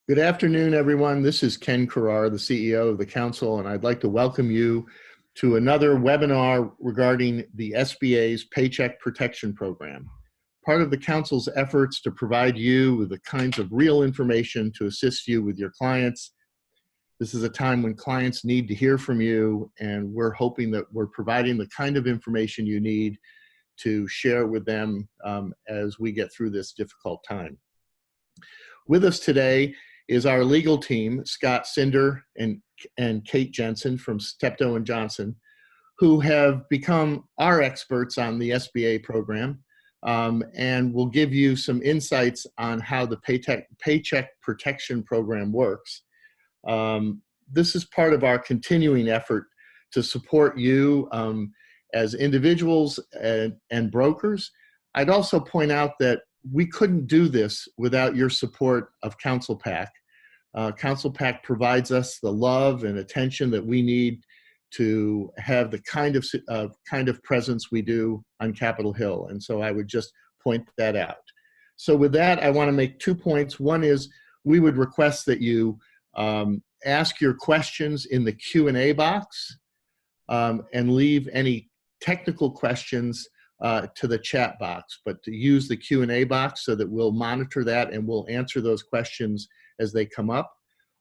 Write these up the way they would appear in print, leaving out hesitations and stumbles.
Good afternoon, everyone. This is Ken Carrar, the CEO of the Council, and I'd like to welcome you to another webinar regarding the SBA's Paycheck Protection Program. Part of the Council's efforts to provide you with the kinds of real information to assist you with your clients. This is a time when clients need to hear from you, and we're hoping that we're providing the kind of information you need to share with them as we get through this difficult time. With us today is our legal team, Scott Cinder and Kate Jensen from Steptoe and Johnson, who have become our experts on the SBA program and will give you some insights on how the Paycheck Protection Program works. This is part of our continuing effort to support you as individuals and brokers. I'd also point out that we couldn't do this without your support of Council PAC. Council PAC provides us the love and attention that we need to have the kind of presence we do on Capitol Hill. And so I would just point that out. So with that, I want to make 2 points. One is we would request that you ask your questions in the Q&A box and leave any technical questions to the chat box, but to use the Q&A box so that we'll monitor that and we'll answer those questions as they come up.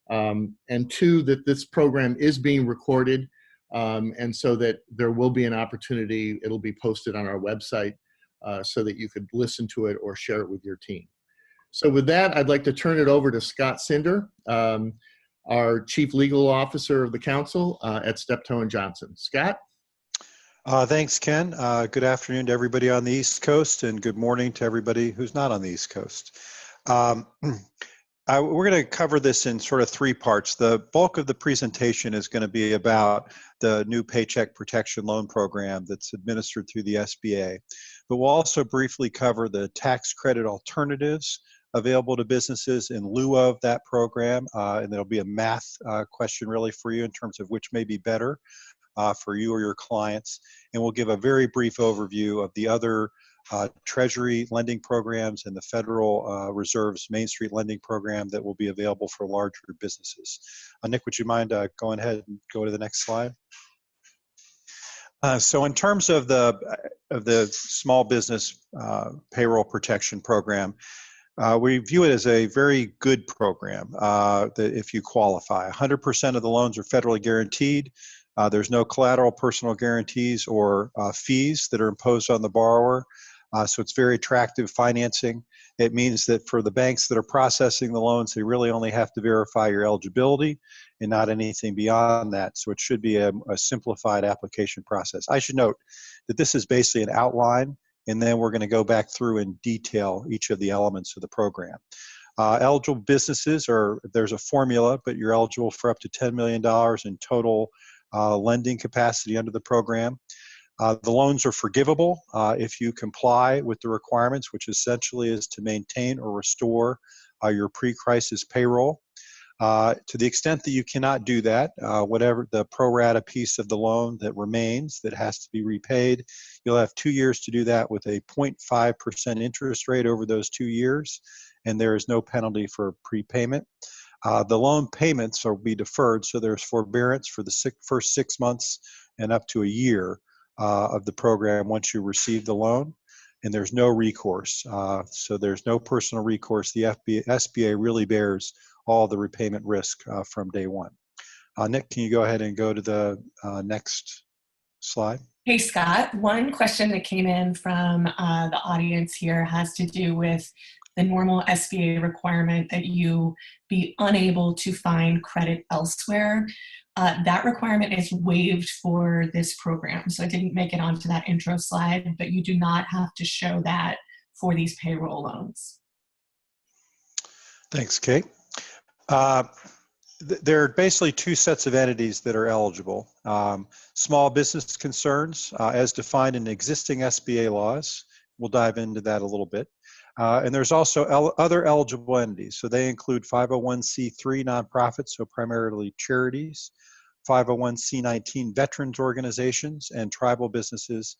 And two, that this program is being recorded and so that there will be an opportunity, it'll be posted on our website so that you could listen to it or share it with your team. So with that, I'd like to turn it over to Scott Cinder, our Chief Legal Officer of the Council at Steptoe and Johnson. Scott? Thanks, Ken. Good afternoon to everybody on the East Coast, and good morning to everybody who's not on the East Coast. We're going to cover this in sort of 3 parts. The bulk of the presentation is going to be about the new Paycheck Protection Loan Program that's administered through the SBA. But we'll also briefly cover the tax credit alternatives available to businesses in lieu of that program. And there'll be a math question really for you in terms of which may be better for you or your clients. And we'll give a very brief overview of the other Treasury lending programs and the Federal Reserve's Main Street lending program that will be available for larger businesses. Nick, would you mind going ahead and go to the next slide? So in terms of the small business payroll protection program, we view it as a very good program that if you qualify. 100% of the loans are federally guaranteed. There's no collateral, personal guarantees, or fees that are imposed on the borrower. So it's very attractive financing. It means that for the banks that are processing the loans, they really only have to verify your eligibility and not anything beyond that. So it should be a simplified application process. I should note that this is basically an outline, and then we're going to go back through and detail each of the elements of the program. Eligible businesses there's a formula, but you're eligible for up to $10 million in total lending capacity under the program. The loans are forgivable if you comply with the requirements, which essentially is to maintain or restore your pre-crisis payroll. To the extent that you cannot do that, whatever the pro rata piece of the loan that remains that has to be repaid, you'll have 2 years to do that with a 0.5% interest rate over those 2 years, and there is no penalty for prepayment. The loan payments will be deferred, so there's forbearance for the first 6 months and up to a year of the program once you receive the loan, and there's no recourse. So there's no personal recourse. The SBA really bears all the repayment risk from day one. Nick, can you go ahead and go to the next slide? Hey, Scott. One question that came in from the audience here has to do with the normal SBA requirement that you be unable to find credit elsewhere. That requirement is waived for this program. So I didn't make it onto that intro slide, but you do not have to show that for these payroll loans. Thanks, Kate. There are basically 2 sets of entities that are eligible. Small business concerns, as defined in existing SBA laws. We'll dive into that a little bit. And there's also other eligible entities. So they include 501c3 nonprofits, so primarily charities, 501c19 veterans organizations, and tribal businesses,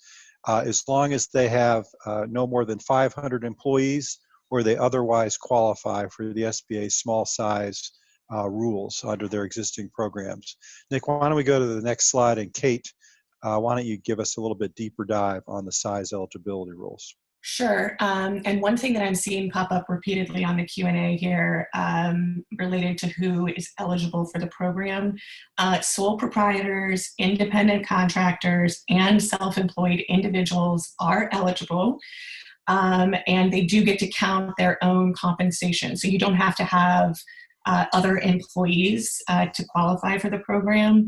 as long as they have no more than 500 employees or they otherwise qualify for the SBA's small size rules under their existing programs. Nick, why don't we go to the next slide, and Kate, why don't you give us a little bit deeper dive on the size eligibility rules? Sure. And one thing that I'm seeing pop up repeatedly on the Q&A here related to who is eligible for the program, sole proprietors, independent contractors, and self-employed individuals are eligible. And they do get to count their own compensation. So you don't have to have other employees to qualify for the program.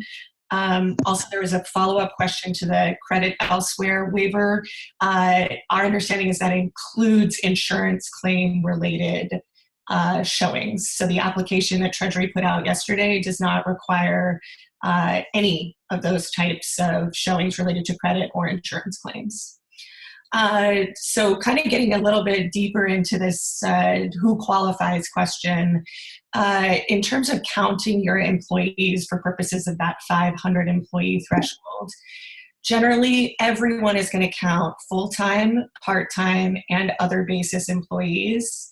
Also, there was a follow-up question to the credit elsewhere waiver. Our understanding is that includes insurance claim related showings. So the application that Treasury put out yesterday does not require any of those types of showings related to credit or insurance claims. So kind of getting a little bit deeper into this who qualifies question, in terms of counting your employees for purposes of that 500 employee threshold, generally everyone is going to count full-time, part-time, and other basis employees.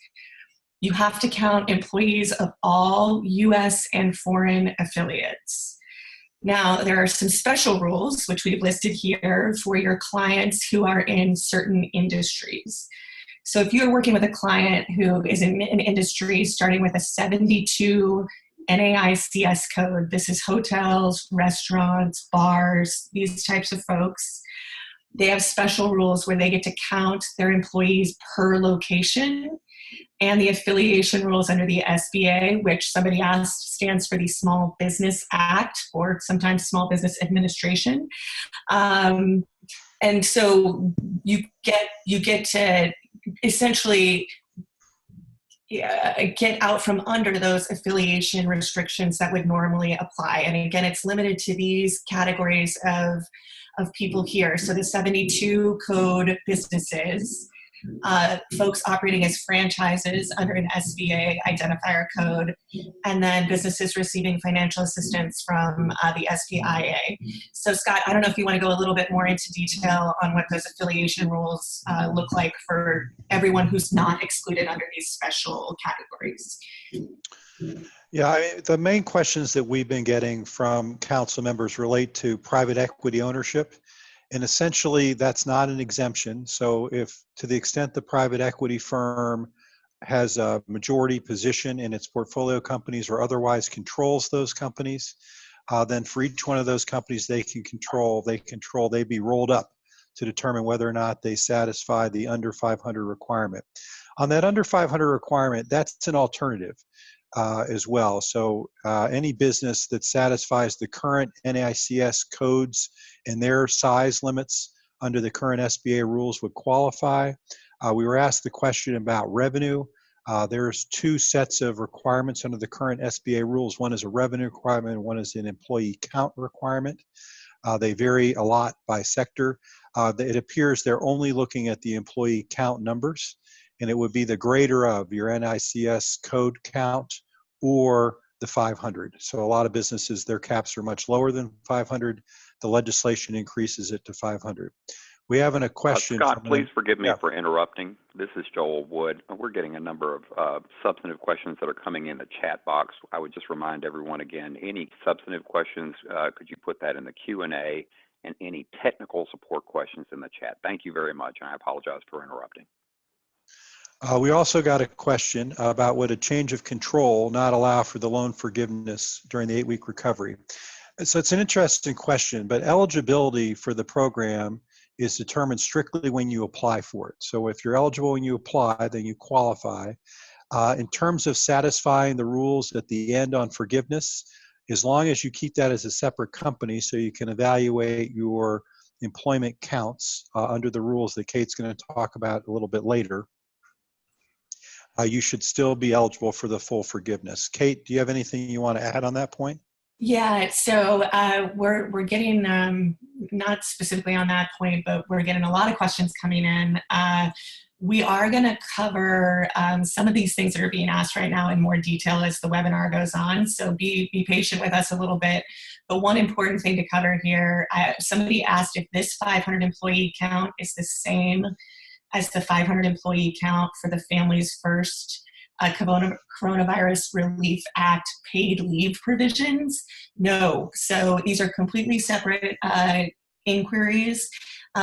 You have to count employees of all U.S. and foreign affiliates. Now, there are some special rules, which we've listed here, for your clients who are in certain industries. So if you're working with a client who is in an industry starting with a 72 NAICS code, this is hotels, restaurants, bars, these types of folks, they have special rules where they get to count their employees per location. And the affiliation rules under the SBA, which somebody asked stands for the Small Business Act, or sometimes Small Business Administration. And so you get to essentially get out from under those affiliation restrictions that would normally apply. And again, it's limited to these categories of people here. So the 72 code businesses, folks operating as franchises under an SBA identifier code, and then businesses receiving financial assistance from the SBIA. So Scott, I don't know if you want to go a little bit more into detail on what those affiliation rules look like for everyone who's not excluded under these special categories. Yeah, the main questions that we've been getting from council members relate to private equity ownership. And essentially, that's not an exemption. So if, to the extent the private equity firm has a majority position in its portfolio companies or otherwise controls those companies, then for each one of those companies they'd be rolled up to determine whether or not they satisfy the under 500 requirement. On that under 500 requirement, that's an alternative as well. So any business that satisfies the current NAICS codes and their size limits under the current SBA rules would qualify. We were asked the question about revenue. There's two sets of requirements under the current SBA rules. One is a revenue requirement, and one is an employee count requirement. They vary a lot by sector. It appears they're only looking at the employee count numbers, and it would be the greater of your NAICS code count or the 500. So a lot of businesses, their caps are much lower than 500. The legislation increases it to 500. We have a question. Scott, please forgive me for interrupting. This is Joel Wood. We're getting a number of substantive questions that are coming in the chat box. I would just remind everyone again, any substantive questions, could you put that in the Q&A, and any technical support questions in the chat. Thank you very much, and I apologize for interrupting. We also got a question about would a change of control not allow for the loan forgiveness during the 8-week recovery. So it's an interesting question, but eligibility for the program is determined strictly when you apply for it. So if you're eligible when you apply, then you qualify. In terms of satisfying the rules at the end on forgiveness, as long as you keep that as a separate company so you can evaluate your employment counts under the rules that Kate's going to talk about a little bit later, you should still be eligible for the full forgiveness. Kate, do you have anything you want to add on that point? Yeah, so we're getting, not specifically on that point, but we're getting a lot of questions coming in. We are going to cover some of these things that are being asked right now in more detail as the webinar goes on, so be patient with us a little bit. But one important thing to cover here, somebody asked if this 500 employee count is the same as the 500 employee count for the Families First Coronavirus Relief Act paid leave provisions? No. So these are completely separate inquiries.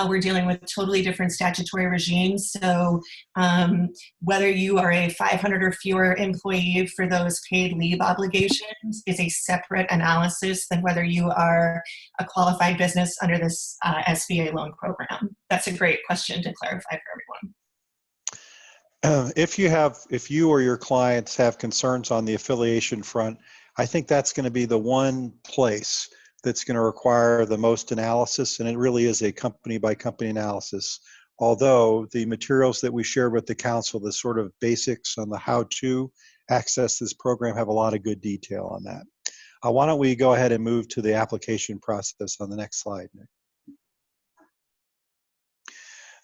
We're dealing with totally different statutory regimes. So whether you are a 500 or fewer employee for those paid leave obligations is a separate analysis than whether you are a qualified business under this SBA loan program. That's a great question to clarify for everyone. If you or your clients have concerns on the affiliation front, I think that's going to be the one place that's going to require the most analysis, and it really is a company by company analysis. Although the materials that we shared with the council, the sort of basics on the how to access this program, have a lot of good detail on that. Why don't we go ahead and move to the application process on the next slide, Nick.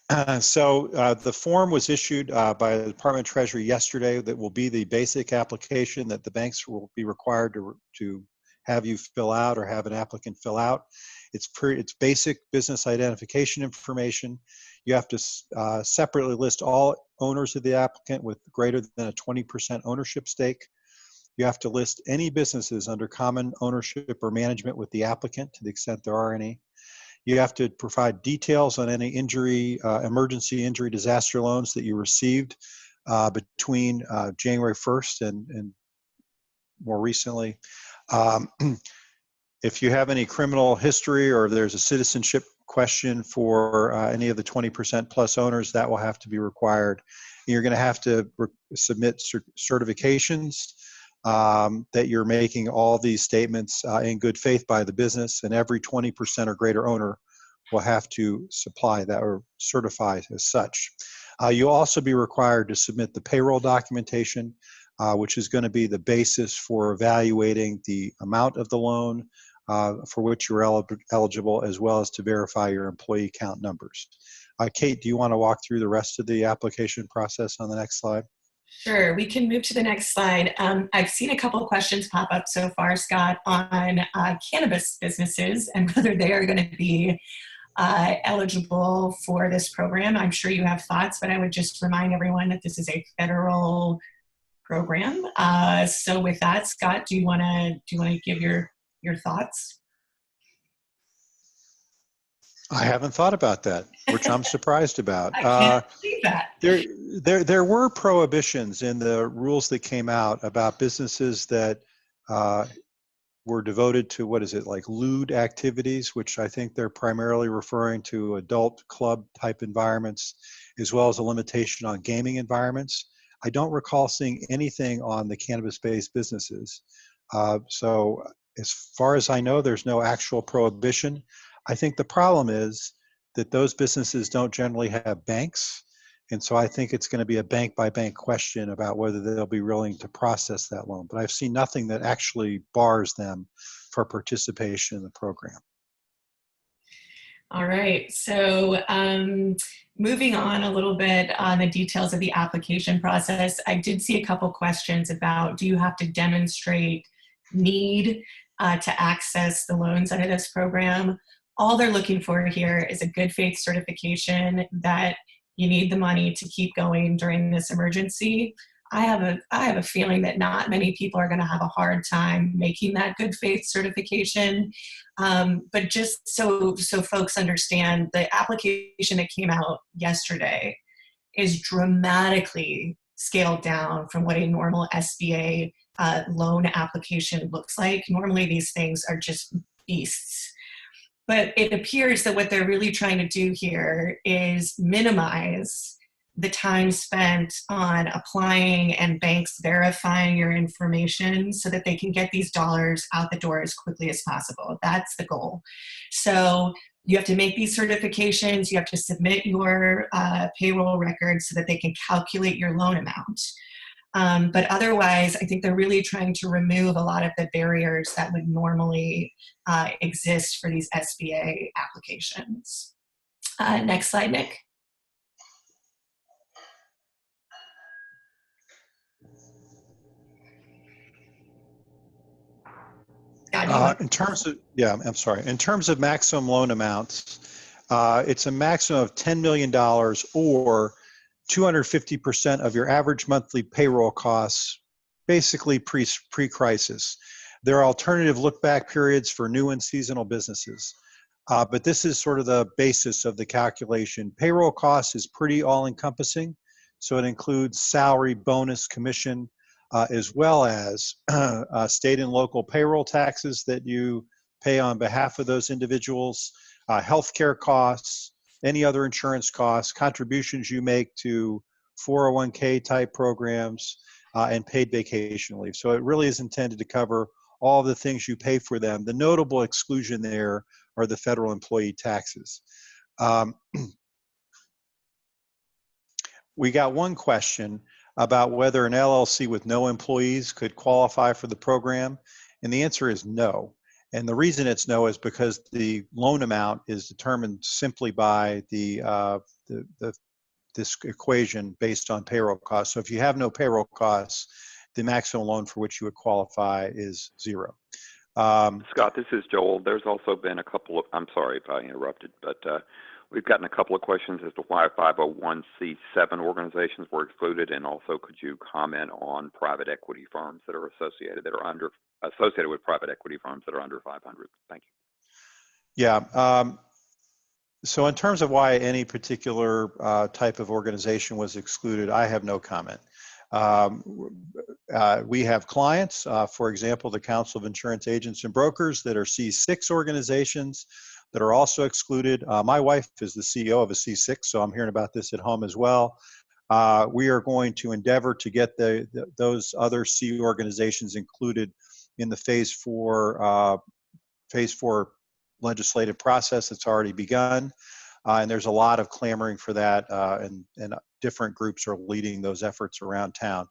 The form was issued by the Department of Treasury yesterday. That will be the basic application that the banks will be required to have you fill out or have an applicant fill out. It's basic business identification information. You have to separately list all owners of the applicant with greater than a 20% ownership stake. You have to list any businesses under common ownership or management with the applicant to the extent there are any. You have to provide details on any injury, emergency injury disaster loans that you received between January 1st and more recently. If you have any criminal history or there's a citizenship question for any of the 20% plus owners, that will have to be required. You're going to have to submit certifications that you're making all these statements in good faith by the business, and every 20% or greater owner will have to supply that or certify as such. You'll also be required to submit the payroll documentation, which is going to be the basis for evaluating the amount of the loan for which you're eligible, as well as to verify your employee count numbers. Kate, do you want to walk through the rest of the application process on the next slide? Sure, we can move to the next slide. I've seen a couple of questions pop up so far, Scott, on cannabis businesses and whether they are going to be eligible for this program. I'm sure you have thoughts, but I would just remind everyone that this is a federal program. So with that, Scott, do you want to give your thoughts? I haven't thought about that, which I'm surprised about. I can't believe that. There were prohibitions in the rules that came out about businesses that were devoted to, what is it, like lewd activities, which I think they're primarily referring to adult club type environments, as well as a limitation on gaming environments. I don't recall seeing anything on the cannabis-based businesses. So as far as I know, there's no actual prohibition. I think the problem is that those businesses don't generally have banks. And so I think it's going to be a bank by bank question about whether they'll be willing to process that loan. But I've seen nothing that actually bars them for participation in the program. All right, so moving on a little bit on the details of the application process, I did see a couple questions about, do you have to demonstrate need to access the loans under this program? All they're looking for here is a good faith certification that you need the money to keep going during this emergency. I have a feeling that not many people are going to have a hard time making that good faith certification. But just so folks understand, the application that came out yesterday is dramatically scaled down from what a normal SBA loan application looks like. Normally these things are just beasts. But it appears that what they're really trying to do here is minimize the time spent on applying and banks verifying your information so that they can get these dollars out the door as quickly as possible. That's the goal. So you have to make these certifications, you have to submit your payroll records so that they can calculate your loan amount. But otherwise, I think they're really trying to remove a lot of the barriers that would normally exist for these SBA applications. Next slide, Nick. In terms of maximum loan amounts, It's a maximum of $10 million or 250% of your average monthly payroll costs, basically pre-crisis. There are alternative look-back periods for new and seasonal businesses. But this is sort of the basis of the calculation. Payroll costs is pretty all-encompassing. So it includes salary, bonus, commission, as well as state and local payroll taxes that you pay on behalf of those individuals, healthcare costs, any other insurance costs, contributions you make to 401k type programs, and paid vacation leave. So it really is intended to cover all the things you pay for them. The notable exclusion there are the federal employee taxes. We got one question about whether an LLC with no employees could qualify for the program, and the answer is no. And the reason it's no is because the loan amount is determined simply by this equation based on payroll costs. So if you have no payroll costs, the maximum loan for which you would qualify is zero. Scott, this is Joel. There's also been a couple of, I'm sorry if I interrupted, but we've gotten a couple of questions as to why 501c7 organizations were excluded, and also could you comment on private equity firms that are associated with private equity firms that are under 500? Thank you. Yeah. So in terms of why any particular type of organization was excluded, I have no comment. We have clients, for example, the Council of Insurance Agents and Brokers, that are C6 organizations that are also excluded. My wife is the CEO of a C6, so I'm hearing about this at home as well. We are going to endeavor to get those other C organizations included in the phase four legislative process that's already begun. And there's a lot of clamoring for that, and different groups are leading those efforts around town.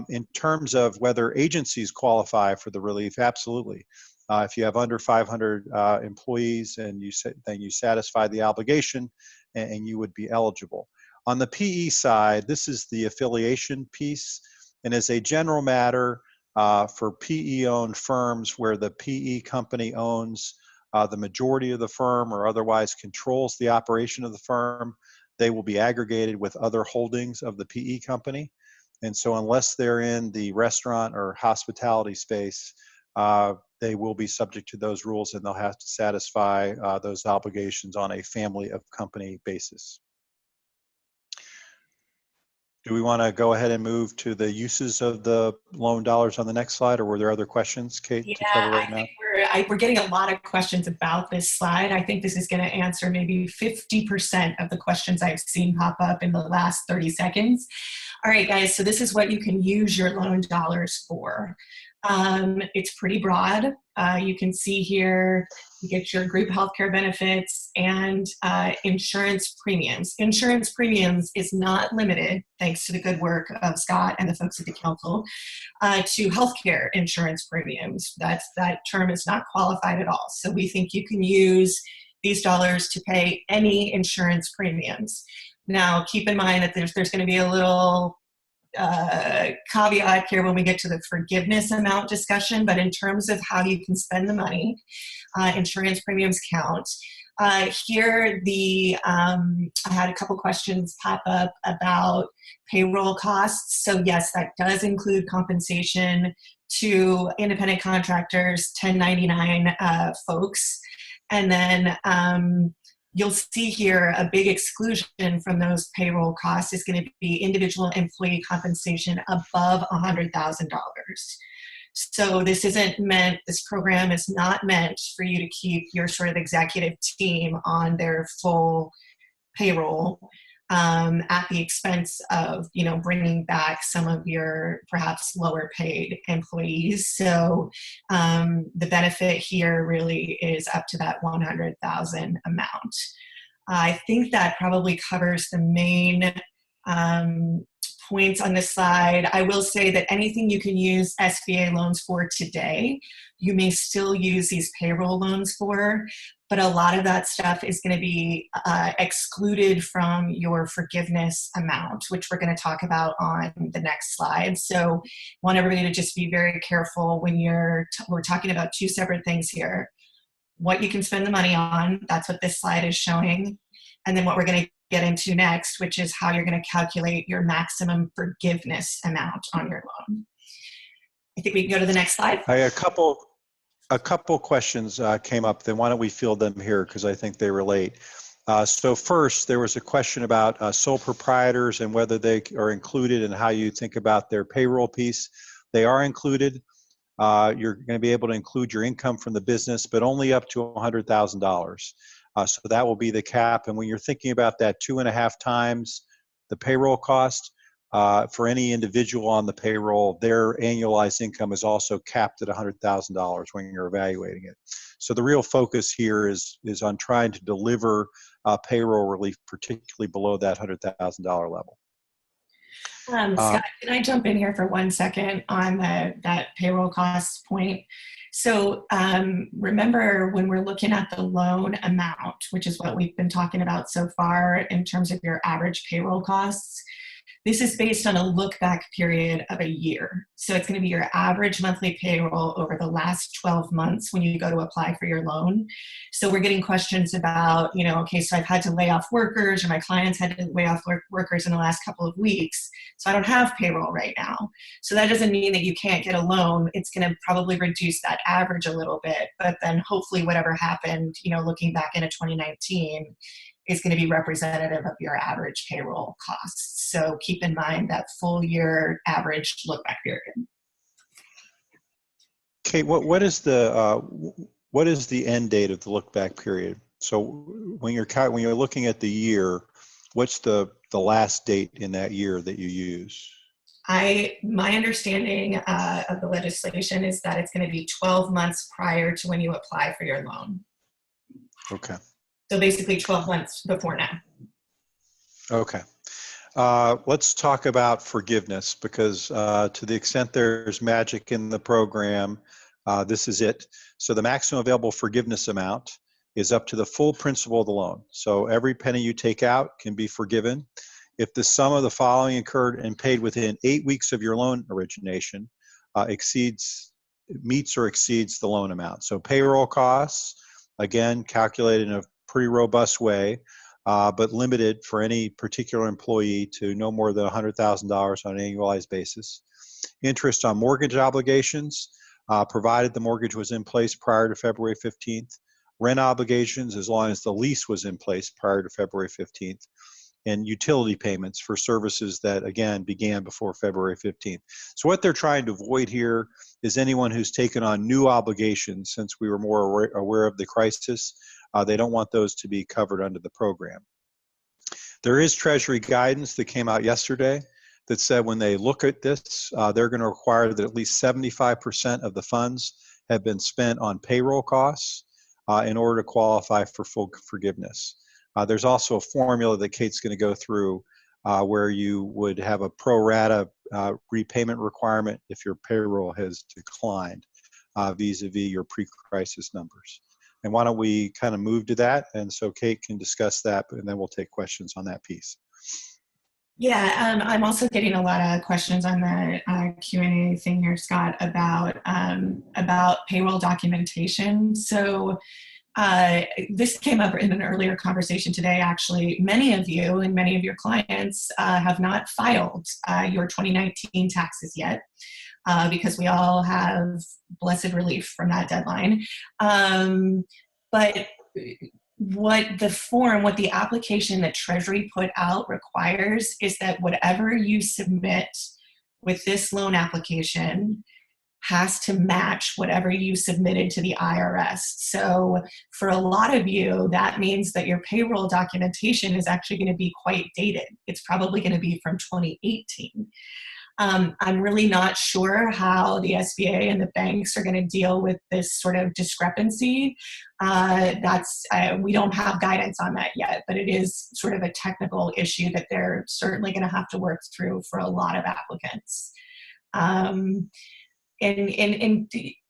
In terms of whether agencies qualify for the relief, absolutely. If you have under 500 employees and then you satisfy the obligation, and you would be eligible. On the PE side, this is the affiliation piece. And as a general matter, for PE-owned firms where the PE company owns the majority of the firm or otherwise controls the operation of the firm, they will be aggregated with other holdings of the PE company. And so unless they're in the restaurant or hospitality space, they will be subject to those rules, and they'll have to satisfy those obligations on a family of company basis. Do we want to go ahead and move to the uses of the loan dollars on the next slide, or were there other questions, Kate, to cover right now? We're getting a lot of questions about this slide. I think this is going to answer maybe 50% of the questions I've seen pop up in the last 30 seconds. All right, guys, so this is what you can use your loan dollars for. It's pretty broad. You can see here, you get your group healthcare benefits and insurance premiums. Insurance premiums is not limited, thanks to the good work of Scott and the folks at the council, to healthcare insurance premiums. That term is not qualified at all. So we think you can use these dollars to pay any insurance premiums. Now, keep in mind that there's going to be a little caveat here when we get to the forgiveness amount discussion, but in terms of how you can spend the money, insurance premiums count. Here, I had a couple questions pop up about payroll costs. So yes, that does include compensation to independent contractors, 1099 folks. And then you'll see here a big exclusion from those payroll costs is going to be individual employee compensation above $100,000. So this program is not meant for you to keep your sort of executive team on their full payroll at the expense of, bringing back some of your perhaps lower paid employees. So the benefit here really is up to that 100,000 amount. I think that probably covers the main points on this slide. I will say that anything you can use SBA loans for today, you may still use these payroll loans for, but a lot of that stuff is going to be excluded from your forgiveness amount, which we're going to talk about on the next slide. So I want everybody to just be very careful when we're talking about two separate things here. what you can spend the money on. That's what this slide is showing. And then what we're going to get into next, which is how you're going to calculate your maximum forgiveness amount on your loan. I think we can go to the next slide. A couple questions came up. Then why don't we field them here, because I think they relate. So first, there was a question about sole proprietors and whether they are included and how you think about their payroll piece. They are included. You're going to be able to include your income from the business, but only up to $100,000. So that will be the cap. And when you're thinking about that 2.5 times the payroll cost, for any individual on the payroll, their annualized income is also capped at $100,000 when you're evaluating it. So the real focus here is on trying to deliver payroll relief, particularly below that $100,000 level. Scott, can I jump in here for 1 second on that payroll costs point? So remember, when we're looking at the loan amount, which is what we've been talking about so far in terms of your average payroll costs, this is based on a look back period of a year. So it's going to be your average monthly payroll over the last 12 months when you go to apply for your loan. So we're getting questions about, okay, so I've had to lay off workers, or my clients had to lay off workers in the last couple of weeks. So I don't have payroll right now. So that doesn't mean that you can't get a loan. It's going to probably reduce that average a little bit, but then hopefully whatever happened, looking back into 2019, is going to be representative of your average payroll costs. So keep in mind that full year average look back period. Kate, what is the end date of the look back period? So when you're looking at the year, what's the last date in that year that you use? My understanding of the legislation is that it's going to be 12 months prior to when you apply for your loan. Okay. So basically 12 months before now. Okay. Let's talk about forgiveness, because to the extent there's magic in the program, this is it. So the maximum available forgiveness amount is up to the full principal of the loan. So every penny you take out can be forgiven. If the sum of the following incurred and paid within 8 weeks of your loan origination meets or exceeds the loan amount. So payroll costs, again, calculated in a pretty robust way, but limited for any particular employee to no more than $100,000 on an annualized basis. Interest on mortgage obligations, provided the mortgage was in place prior to February 15th. Rent obligations, as long as the lease was in place prior to February 15th. And utility payments for services that, again, began before February 15th. So what they're trying to avoid here is anyone who's taken on new obligations since we were more aware of the crisis. They don't want those to be covered under the program. There is Treasury guidance that came out yesterday that said when they look at this, they're going to require that at least 75% of the funds have been spent on payroll costs in order to qualify for full forgiveness. There's also a formula that Kate's going to go through where you would have a pro rata repayment requirement if your payroll has declined vis-a-vis your pre-crisis numbers. And why don't we kind of move to that? And so Kate can discuss that, and then we'll take questions on that piece. Yeah, I'm also getting a lot of questions on the Q&A thing here, Scott, about payroll documentation. So this came up in an earlier conversation today, actually. Many of you and many of your clients have not filed your 2019 taxes yet. Because we all have blessed relief from that deadline. But what the application that Treasury put out requires is that whatever you submit with this loan application has to match whatever you submitted to the IRS. So for a lot of you, that means that your payroll documentation is actually going to be quite dated. It's probably going to be from 2018. I'm really not sure how the SBA and the banks are going to deal with this sort of discrepancy. We don't have guidance on that yet, but it is sort of a technical issue that they're certainly going to have to work through for a lot of applicants. In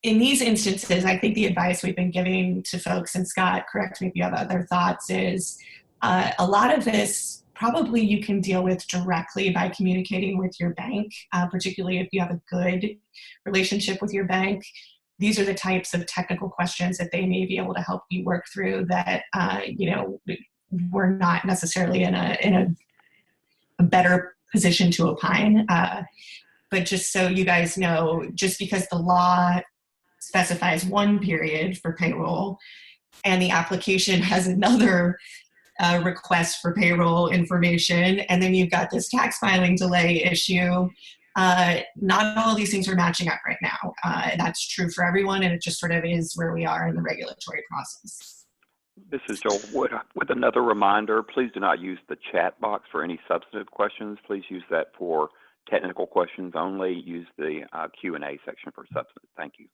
these instances, I think the advice we've been giving to folks, and Scott, correct me if you have other thoughts, is a lot of this probably you can deal with directly by communicating with your bank, particularly if you have a good relationship with your bank. these are the types of technical questions that they may be able to help you work through that, we're not necessarily in a better position to opine. But just so you guys know, just because the law specifies one period for payroll and the application has another request for payroll information, and then you've got this tax filing delay issue, not all of these things are matching up right now. That's true for everyone, and it just sort of is where we are in the regulatory process. This is Joel Wood with another reminder. Please do not use the chat box for any substantive questions. Please use that for technical questions only. Use the Q&A section for substantive. Thank you.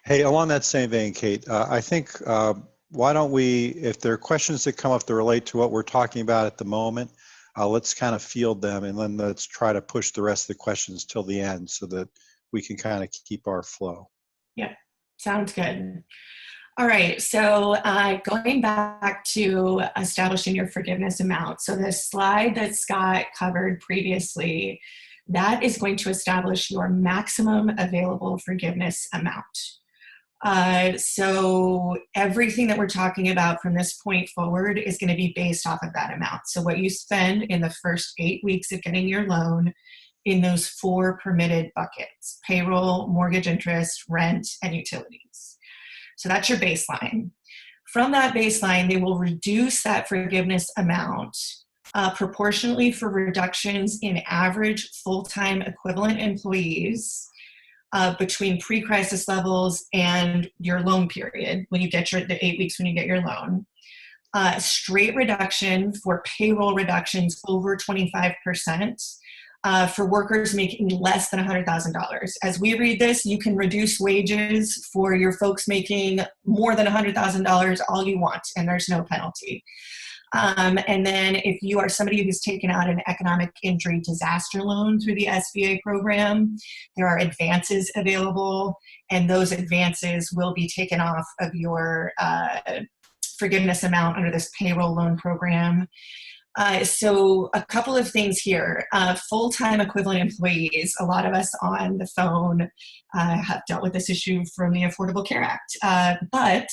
Hey, along that same vein, Kate, I think why don't we, if there are questions that come up that relate to what we're talking about at the moment, let's kind of field them, and then let's try to push the rest of the questions till the end so that we can kind of keep our flow. Yeah, sounds good. All right, so going back to establishing your forgiveness amount. So the slide that Scott covered previously, that is going to establish your maximum available forgiveness amount. So everything that we're talking about from this point forward is going to be based off of that amount. So what you spend in the first 8 weeks of getting your loan in those 4 permitted buckets: payroll, mortgage interest, rent, and utilities. So that's your baseline. From that baseline, they will reduce that forgiveness amount proportionally for reductions in average full-time equivalent employees between pre-crisis levels and your loan period, when you get the 8 weeks when you get your loan. Straight reduction for payroll reductions over 25%. For workers making less than $100,000. As we read this, you can reduce wages for your folks making more than $100,000 all you want, and there's no penalty. And then if you are somebody who's taken out an economic injury disaster loan through the SBA program, there are advances available, and those advances will be taken off of your forgiveness amount under this payroll loan program. So a couple of things here. Full-time equivalent employees, a lot of us on the phone have dealt with this issue from the Affordable Care Act. But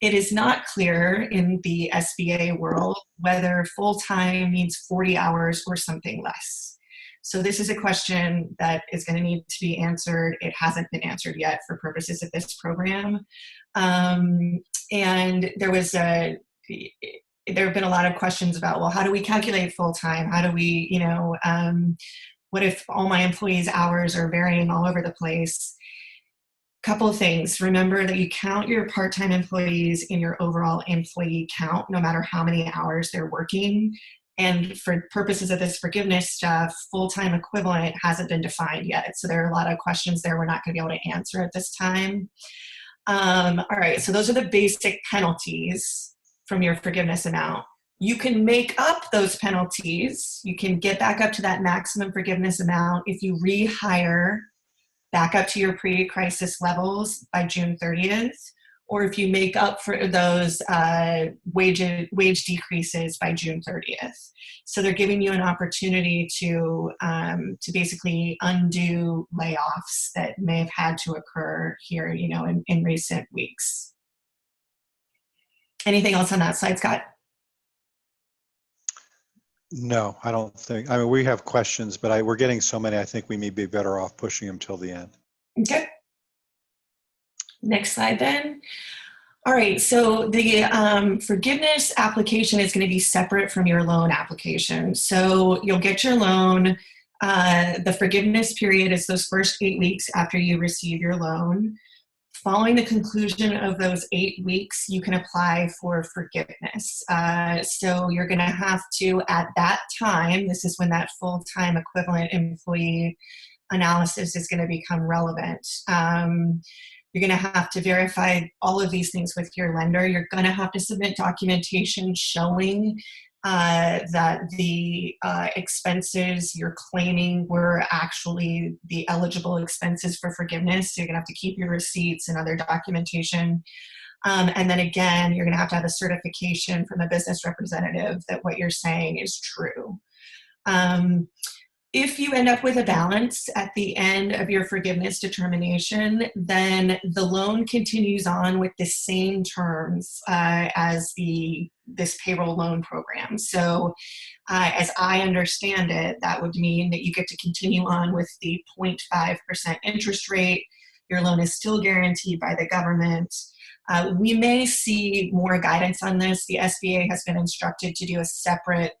it is not clear in the SBA world whether full-time means 40 hours or something less. So this is a question that is going to need to be answered. It hasn't been answered yet for purposes of this program. And there have been a lot of questions about, well, how do we calculate full-time? How do we, what if all my employees' hours are varying all over the place? Couple of things. Remember that you count your part-time employees in your overall employee count, no matter how many hours they're working. And for purposes of this forgiveness stuff, full-time equivalent hasn't been defined yet. So there are a lot of questions there we're not going to be able to answer at this time. All right, so those are the basic penalties from your forgiveness amount. You can make up those penalties. You can get back up to that maximum forgiveness amount if you rehire back up to your pre-crisis levels by June 30th, or if you make up for those wage decreases by June 30th. So they're giving you an opportunity to basically undo layoffs that may have had to occur here, in recent weeks. Anything else on that slide, Scott? No, I don't think. I mean, we have questions, but we're getting so many, I think we may be better off pushing them till the end. Okay. Next slide then. All right, so the forgiveness application is going to be separate from your loan application. So you'll get your loan. The forgiveness period is those first 8 weeks after you receive your loan. Following the conclusion of those 8 weeks, you can apply for forgiveness. So you're going to have to, at that time, this is when that full-time equivalent employee analysis is going to become relevant. You're going to have to verify all of these things with your lender. You're going to have to submit documentation showing that the expenses you're claiming were actually the eligible expenses for forgiveness. So you're going to have to keep your receipts and other documentation. And then again, you're going to have a certification from a business representative that what you're saying is true. If you end up with a balance at the end of your forgiveness determination, then the loan continues on with the same terms as this payroll loan program. So as I understand it, that would mean that you get to continue on with the 0.5% interest rate. Your loan is still guaranteed by the government. We may see more guidance on this. The SBA has been instructed to do a separate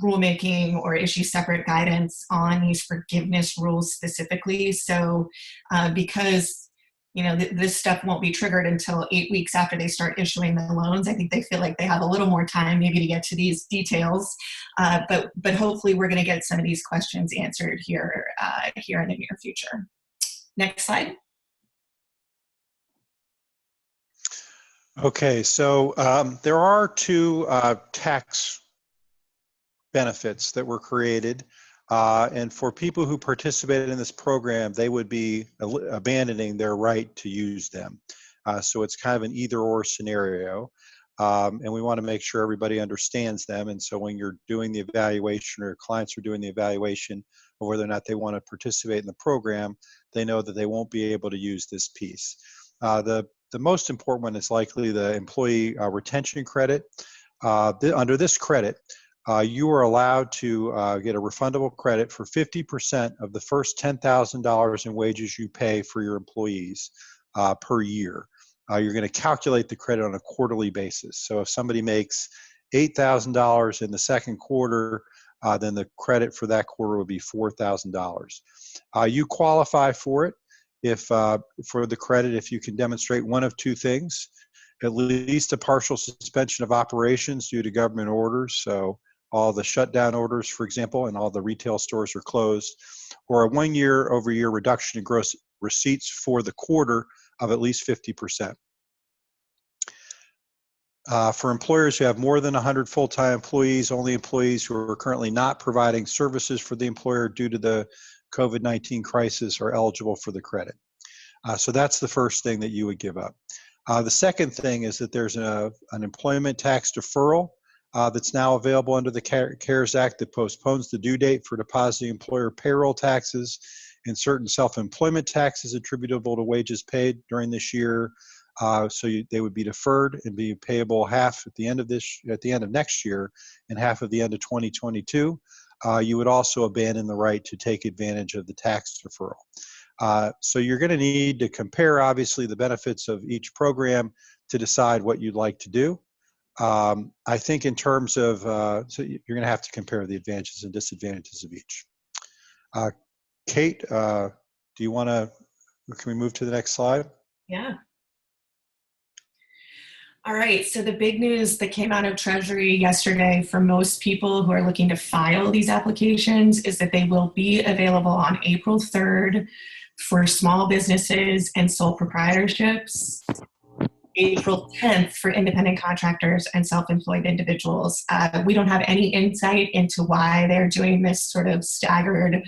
rulemaking or issue separate guidance on these forgiveness rules specifically. So because this stuff won't be triggered until 8 weeks after they start issuing the loans, I think they feel like they have a little more time maybe to get to these details. But hopefully we're going to get some of these questions answered here in the near future. Next slide. Okay, so there are two tax benefits that were created, and for people who participated in this program, they would be abandoning their right to use them. So it's kind of an either-or scenario, and we want to make sure everybody understands them. And so when you're doing the evaluation, or clients are doing the evaluation of whether or not they want to participate in the program, they know that they won't be able to use this piece. The most important one is likely the employee retention credit. Under this credit, you are allowed to get a refundable credit for 50% of the first $10,000 in wages you pay for your employees per year. You're going to calculate the credit on a quarterly basis. So if somebody makes $8,000 in the second quarter, then the credit for that quarter would be $4,000. You qualify for it for the credit if you can demonstrate one of two things: at least a partial suspension of operations due to government orders. So all the shutdown orders, for example, and all the retail stores are closed, or a 1 year over year reduction in gross receipts for the quarter of at least 50%. For employers who have more than 100 full-time employees, only employees who are currently not providing services for the employer due to the COVID-19 crisis are eligible for the credit. So that's the first thing that you would give up. The second thing is that there's an employment tax deferral that's now available under the CARES Act that postpones the due date for depositing employer payroll taxes and certain self-employment taxes attributable to wages paid during this year. So they would be deferred and be payable half at the end of next year and half at the end of 2022. You would also abandon the right to take advantage of the tax deferral. So you're going to need to compare, obviously, the benefits of each program to decide what you'd like to do. I think in terms of, so you're going to have to compare the advantages and disadvantages of each. Kate, do you want to, can we move to the next slide? Yeah. All right, so the big news that came out of Treasury yesterday for most people who are looking to file these applications is that they will be available on April 3rd for small businesses and sole proprietorships, April 10th for independent contractors and self-employed individuals. We don't have any insight into why they're doing this sort of staggered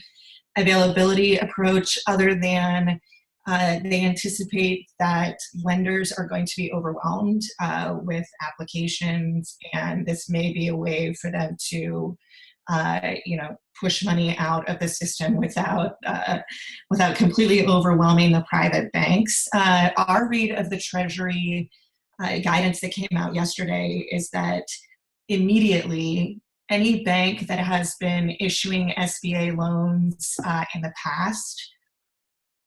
availability approach, other than they anticipate that lenders are going to be overwhelmed with applications, and this may be a way for them to, push money out of the system without completely overwhelming the private banks. Our read of the Treasury guidance that came out yesterday is that immediately any bank that has been issuing SBA loans in the past,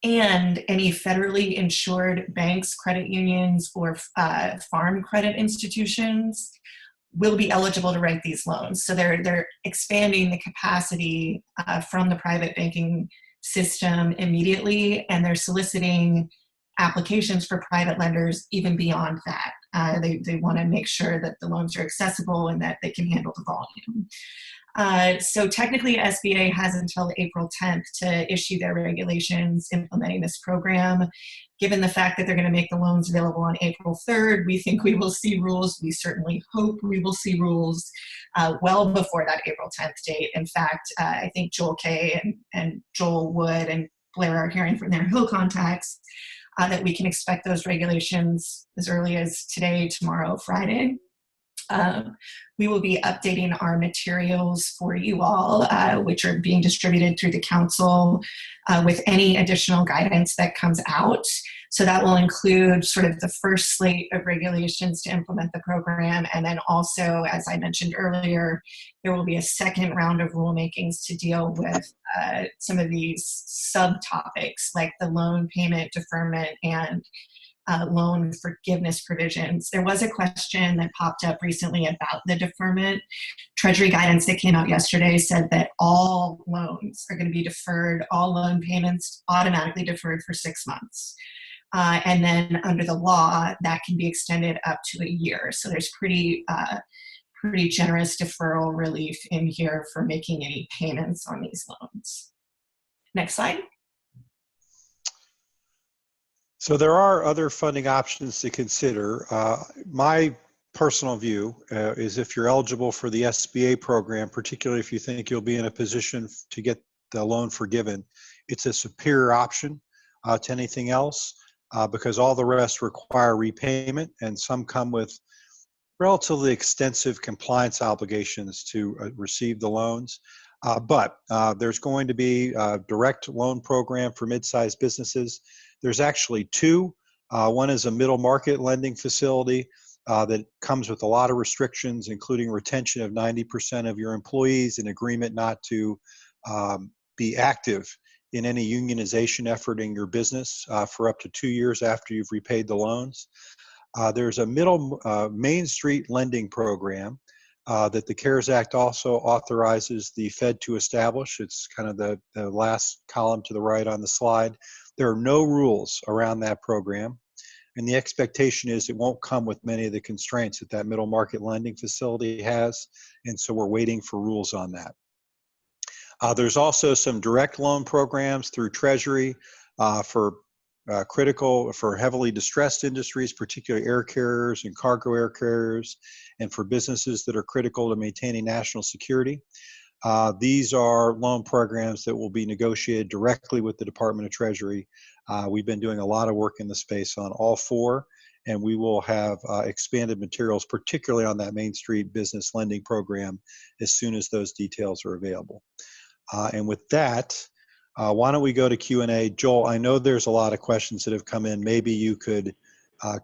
and any federally insured banks, credit unions, or farm credit institutions will be eligible to write these loans. So they're expanding the capacity from the private banking system immediately, and they're soliciting applications for private lenders even beyond that. They want to make sure that the loans are accessible and that they can handle the volume. So technically, SBA has until April 10th to issue their regulations implementing this program. Given the fact that they're going to make the loans available on April 3rd, we think we will see rules. We certainly hope we will see rules well before that April 10th date. In fact, I think Joel Kay and Joel Wood and Blair are hearing from their Hill contacts that we can expect those regulations as early as today, tomorrow, Friday. We will be updating our materials for you all, which are being distributed through the council with any additional guidance that comes out. So that will include sort of the first slate of regulations to implement the program. And then also, as I mentioned earlier, there will be a second round of rulemakings to deal with some of these subtopics like the loan payment deferment and loan forgiveness provisions. There was a question that popped up recently about the deferment. Treasury guidance that came out yesterday said that all loans are going to be deferred, all loan payments automatically deferred for 6 months. And then under the law, that can be extended up to a year. So there's pretty generous deferral relief in here for making any payments on these loans. Next slide. So there are other funding options to consider. My personal view is if you're eligible for the SBA program, particularly if you think you'll be in a position to get the loan forgiven, it's a superior option to anything else because all the rest require repayment and some come with relatively extensive compliance obligations to receive the loans. But there's going to be a direct loan program for mid-sized businesses. There's actually two. One is a middle market lending facility that comes with a lot of restrictions, including retention of 90% of your employees, an agreement not to be active in any unionization effort in your business for up to 2 years after you've repaid the loans. There's a middle Main Street lending program that the CARES Act also authorizes the Fed to establish. It's kind of the last column to the right on the slide. There are no rules around that program, and the expectation is it won't come with many of the constraints that that middle market lending facility has, and so we're waiting for rules on that. There's also some direct loan programs through Treasury for heavily distressed industries, particularly air carriers and cargo air carriers, and for businesses that are critical to maintaining national security. These are loan programs that will be negotiated directly with the Department of Treasury. We've been doing a lot of work in the space on all four, and we will have expanded materials, particularly on that Main Street business lending program, as soon as those details are available. And with that, why don't we go to Q&A? Joel, I know there's a lot of questions that have come in. Maybe you could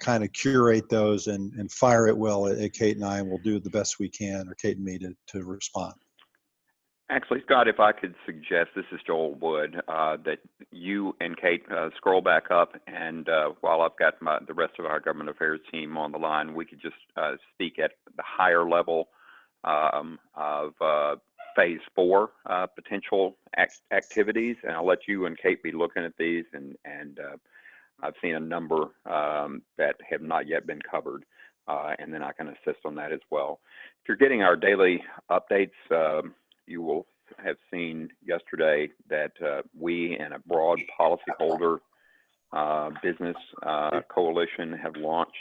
kind of curate those and fire it well at Kate and I, and we'll do the best we can, or Kate and me, to respond. Actually, Scott, if I could suggest, this is Joel Wood, that you and Kate scroll back up, and while I've got the rest of our government affairs team on the line, we could just speak at the higher level of phase 4 potential activities, and I'll let you and Kate be looking at these, and I've seen a number that have not yet been covered, and then I can assist on that as well. If you're getting our daily updates, you will have seen yesterday that we and a broad policyholder business coalition have launched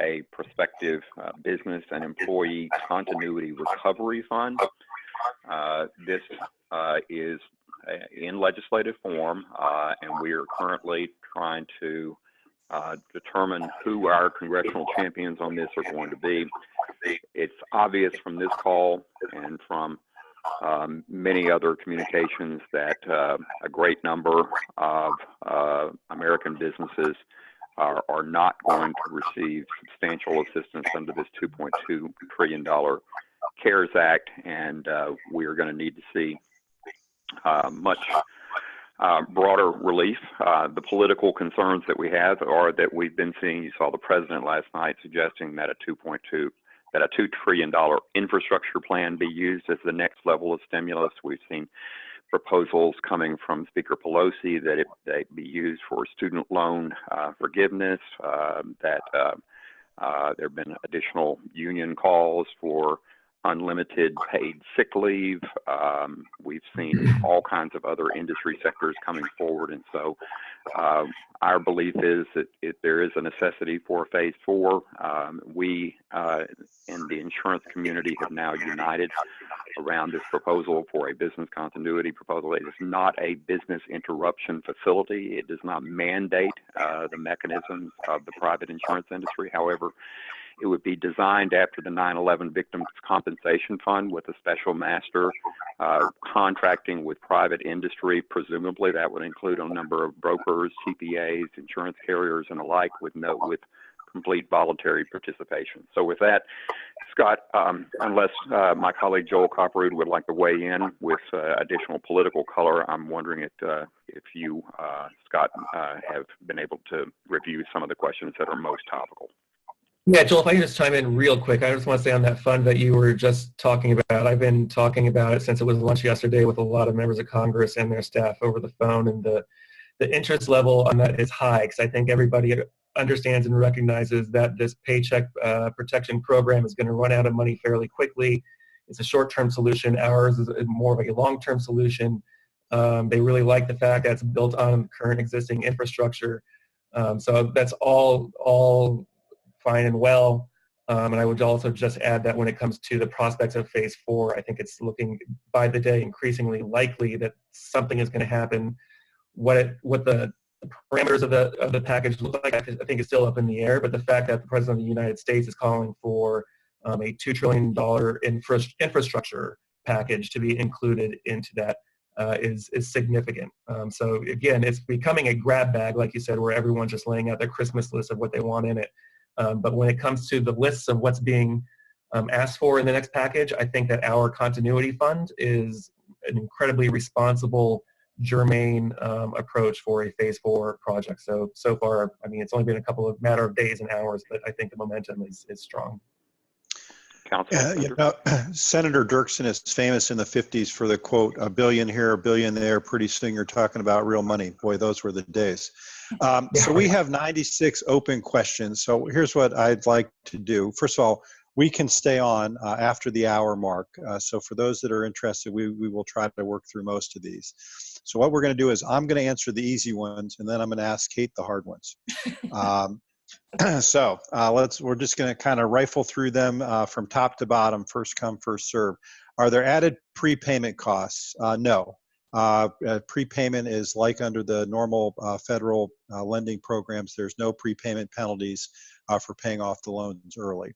a prospective business and employee continuity recovery fund. This is in legislative form, and we are currently trying to determine who our congressional champions on this are going to be. It's obvious from this call and from many other communications that a great number of American businesses are not going to receive substantial assistance under this $2.2 trillion CARES Act, and we are going to need to see much broader relief. The political concerns that we have are that we've been seeing, you saw the president last night suggesting that a $2 trillion infrastructure plan be used as the next level of stimulus. We've seen proposals coming from Speaker Pelosi that they be used for student loan forgiveness, that there have been additional union calls for unlimited paid sick leave. We've seen all kinds of other industry sectors coming forward, and so our belief is that there is a necessity for phase 4. We in the insurance community have now united around this proposal for a business continuity proposal. It is not a business interruption facility. It does not mandate the mechanisms of the private insurance industry. However, It would be designed after the 9/11 Victims Compensation Fund with a special master, contracting with private industry. Presumably that would include a number of brokers, CPAs, insurance carriers, and the like, with complete voluntary participation. So with that, Scott, unless my colleague Joel Copperwood would like to weigh in with additional political color, I'm wondering if you, Scott, have been able to review some of the questions that are most topical. Yeah, Joel, if I can just chime in real quick, I just want to say on that fund that you were just talking about, I've been talking about it since it was launched yesterday with a lot of members of Congress and their staff over the phone, and the interest level on that is high, because I think everybody understands and recognizes that this Paycheck protection program is going to run out of money fairly quickly. It's a short-term solution. Ours is more of a long-term solution. They really like the fact that it's built on current existing infrastructure. So that's all fine and well. And I would also just add that when it comes to the prospects of phase 4, I think it's looking by the day increasingly likely that something is going to happen. What the parameters of the package look like, I think is still up in the air, but the fact that the President of the United States is calling for a $2 trillion infrastructure package to be included into that is significant. So again, it's becoming a grab bag, like you said, where everyone's just laying out their Christmas list of what they want in it. But when it comes to the lists of what's being asked for in the next package, I think that our continuity fund is an incredibly responsible, germane approach for a phase 4 project. So far, I mean, it's only been a matter of days and hours, but I think the momentum is strong. Senator Dirksen is famous in the 50s for the quote, "A billion here, a billion there. Pretty soon you're talking about real money." Boy, those were the days. So we have 96 open questions. So here's what I'd like to do. First of all, we can stay on after the hour mark. So for those that are interested, we will try to work through most of these. So what we're going to do is I'm going to answer the easy ones, and then I'm going to ask Kate the hard ones. So we're just going to kind of rifle through them from top to bottom, first come, first serve. Are there added prepayment costs? No. Prepayment is like under the normal federal lending programs. There's no prepayment penalties for paying off the loans early.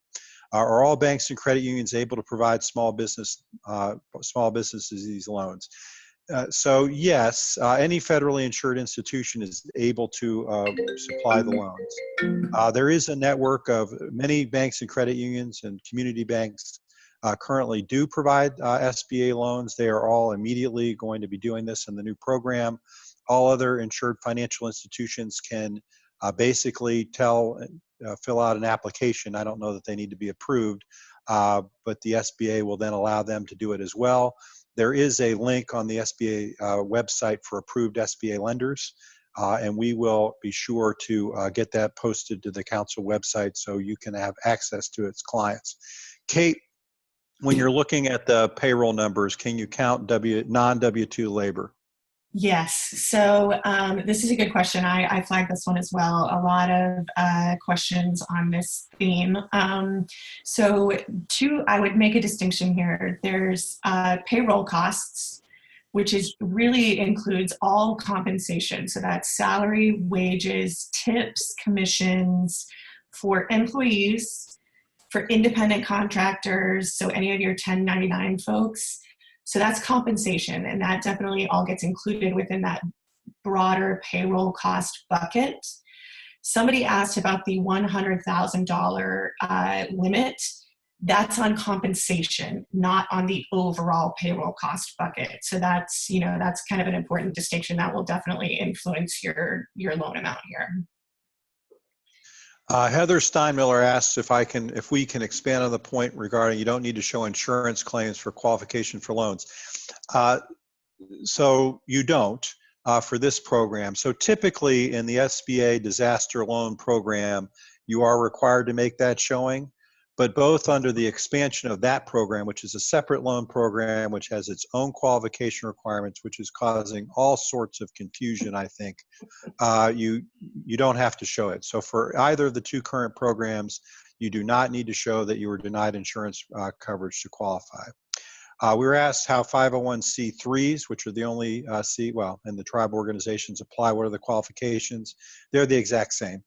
Are all banks and credit unions able to provide small businesses these loans? So yes, any federally insured institution is able to supply the loans. There is a network of many banks and credit unions and community banks currently do provide SBA loans. They are all immediately going to be doing this in the new program. All other insured financial institutions can basically fill out an application. I don't know that they need to be approved, but the SBA will then allow them to do it as well. There is a link on the SBA website for approved SBA lenders, and we will be sure to get that posted to the council website so you can have access to its clients. Kate, when you're looking at the payroll numbers, can you count non-W-2 labor? Yes, so this is a good question. I flagged this one as well. A lot of questions on this theme. So I would make a distinction here. There's payroll costs, which really includes all compensation. So that's salary, wages, tips, commissions for employees, for independent contractors, so any of your 1099 folks. So that's compensation, and that definitely all gets included within that broader payroll cost bucket. Somebody asked about the $100,000 limit. That's on compensation, not on the overall payroll cost bucket. So that's kind of an important distinction that will definitely influence your loan amount here. Heather Steinmiller asks if we can expand on the point regarding you don't need to show insurance claims for qualification for loans. So you don't for this program. So typically in the SBA disaster loan program, you are required to make that showing. But both under the expansion of that program, which is a separate loan program, which has its own qualification requirements, which is causing all sorts of confusion, I think, you don't have to show it. So for either of the two current programs, you do not need to show that you were denied insurance coverage to qualify. We were asked how 501c3s, which are the only and the tribe organizations apply. What are the qualifications? They're the exact same.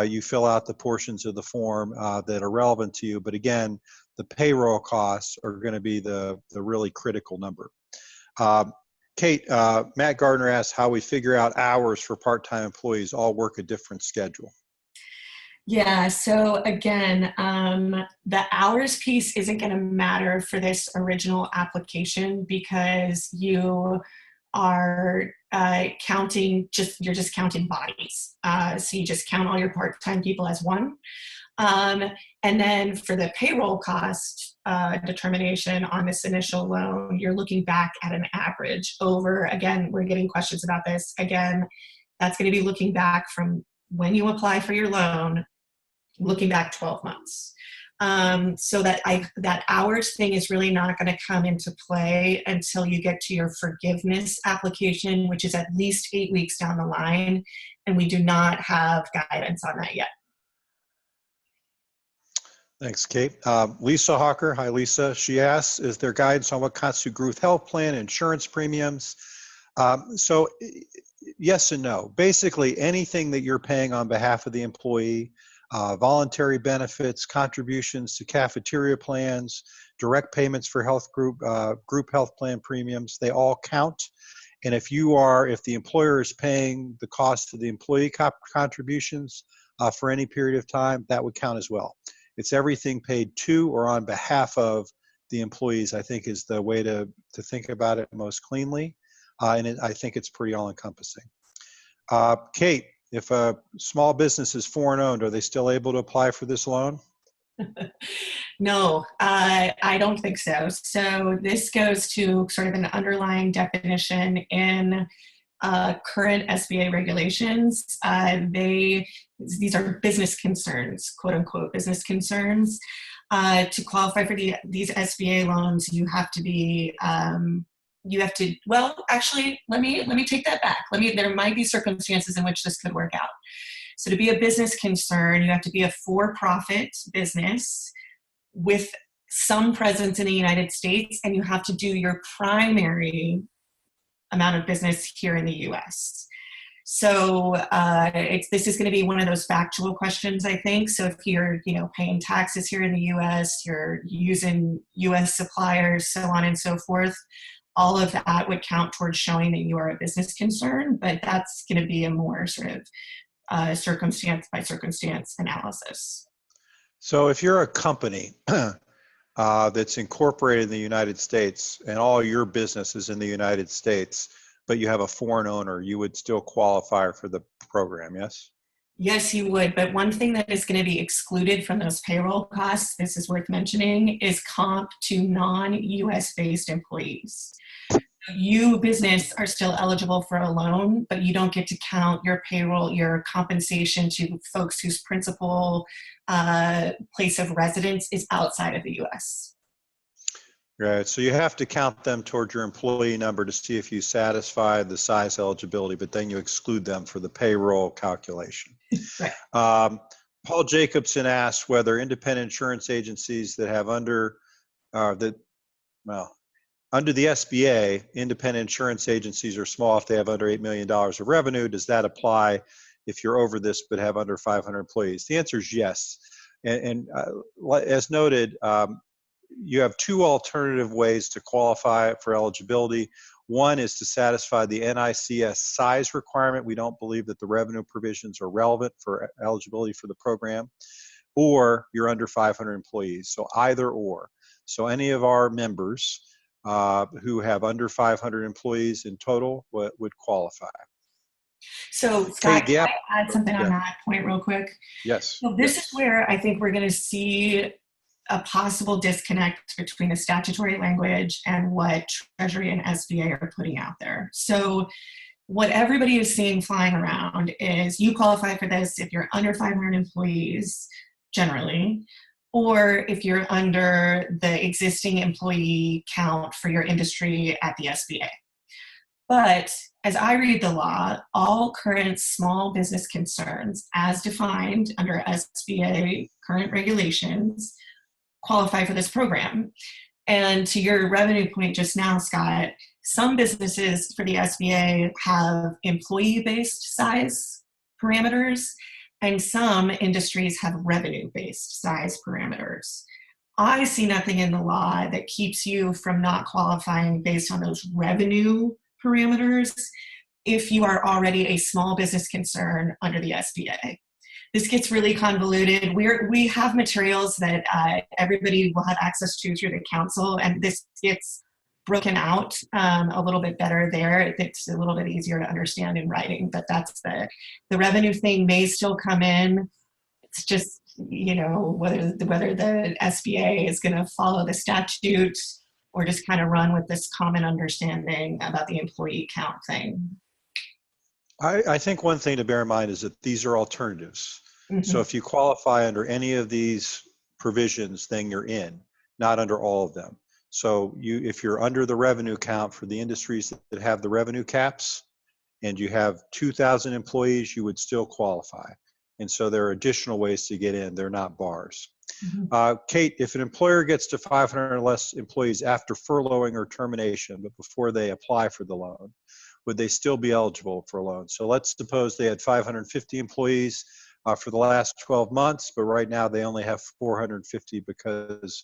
you fill out the portions of the form that are relevant to you. But again, the payroll costs are going to be the really critical number. Kate, Matt Gardner asked how we figure out hours for part-time employees all work a different schedule. Yeah, so again, the hours piece isn't going to matter for this original application because you are you're just counting bodies. So you just count all your part-time people as one. And then for the payroll cost determination on this initial loan, you're looking back at an average over, again, we're getting questions about this. Again, that's going to be looking back from when you apply for your loan, looking back 12 months. So that hours thing is really not going to come into play until you get to your forgiveness application, which is at least 8 weeks down the line. And we do not have guidance on that yet. Thanks, Kate. Lisa Hawker, hi Lisa. She asks, is there guidance on what constitutes group health plan, insurance premiums? So yes and no. Basically anything that you're paying on behalf of the employee, voluntary benefits, contributions to cafeteria plans, direct payments for health group health plan premiums, they all count. And if the employer is paying the cost of the employee contributions for any period of time, that would count as well. It's everything paid to or on behalf of the employees, I think, is the way to think about it most cleanly. And I think it's pretty all-encompassing. Kate, if a small business is foreign owned, are they still able to apply for this loan? No, I don't think so. So this goes to sort of an underlying definition in current SBA regulations. These are business concerns, quote unquote, business concerns. To qualify for these SBA loans, you have to be, well, actually, let me take that back. There might be circumstances in which this could work out. So to be a business concern, you have to be a for-profit business with some presence in the United States, and you have to do your primary amount of business here in the US. So this is going to be one of those factual questions, I think. So if you're, paying taxes here in the US, you're using US suppliers, so on and so forth, all of that would count towards showing that you are a business concern, but that's going to be a more sort of circumstance by circumstance analysis. So if you're a company that's incorporated in the United States and all your business is in the United States, but you have a foreign owner, you would still qualify for the program, yes? Yes, you would. But one thing that is going to be excluded from those payroll costs, this is worth mentioning, is comp to non-US based employees. You, business, are still eligible for a loan, but you don't get to count your payroll, your compensation to folks whose principal place of residence is outside of the US. Right, so you have to count them towards your employee number to see if you satisfy the size eligibility, but then you exclude them for the payroll calculation. Right. Paul Jacobson asked whether independent insurance agencies that have under the SBA, independent insurance agencies are small if they have under $8 million of revenue. Does that apply if you're over this but have under 500 employees? The answer is yes. And as noted, you have two alternative ways to qualify for eligibility. One is to satisfy the NICS size requirement. We don't believe that the revenue provisions are relevant for eligibility for the program, or you're under 500 employees. So either or. So any of our members who have under 500 employees in total would qualify. So Scott, can I add something on that point real quick? Yes. So this is where I think we're going to see a possible disconnect between the statutory language and what Treasury and SBA are putting out there. So what everybody is seeing flying around is you qualify for this if you're under 500 employees, generally, or if you're under the existing employee count for your industry at the SBA. But as I read the law, all current small business concerns, as defined under SBA current regulations, qualify for this program. And to your revenue point just now, Scott, some businesses for the SBA have employee-based size parameters, And some industries have revenue-based size parameters. I see nothing in the law that keeps you from not qualifying based on those revenue parameters if you are already a small business concern under the SBA. This gets really convoluted. We have materials that everybody will have access to through the council, and this gets broken out a little bit better there. It's a little bit easier to understand in writing, but that's the revenue thing may still come in. It's just, you know, whether the SBA is going to follow the statute or just kind of run with this common understanding about the employee count thing. I think one thing to bear in mind is that these are alternatives. Mm-hmm. So if you qualify under any of these provisions, then you're in, not under all of them. So if you're under the revenue count for the industries that have the revenue caps and you have 2,000 employees, you would still qualify. And so there are additional ways to get in. They're not bars. Mm-hmm. Kate, if an employer gets to 500 or less employees after furloughing or termination, but before they apply for the loan, would they still be eligible for a loan? So let's suppose they had 550 employees for the last 12 months, but right now they only have 450 because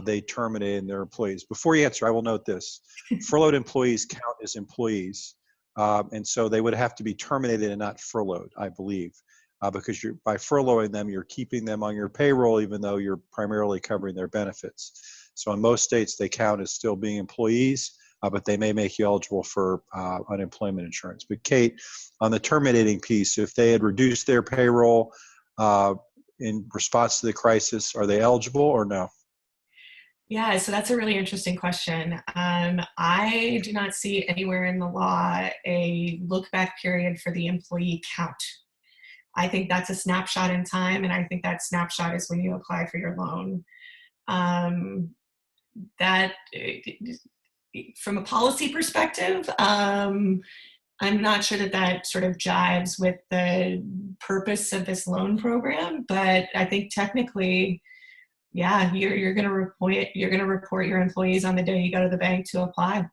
they terminated their employees. Before you answer, I will note this. Furloughed employees count as employees, and so they would have to be terminated and not furloughed, I believe, because by furloughing them, you're keeping them on your payroll even though you're primarily covering their benefits. So in most states, they count as still being employees, but they may make you eligible for unemployment insurance. But Kate, on the terminating piece, if they had reduced their payroll in response to the crisis, are they eligible or no? Yeah, so that's a really interesting question. I do not see anywhere in the law a look back period for the employee count. I think that's a snapshot in time, and I think that snapshot is when you apply for your loan. From a policy perspective, I'm not sure that sort of jives with the purpose of this loan program, but I think technically, yeah, you're going to report your employees on the day you go to the bank to apply.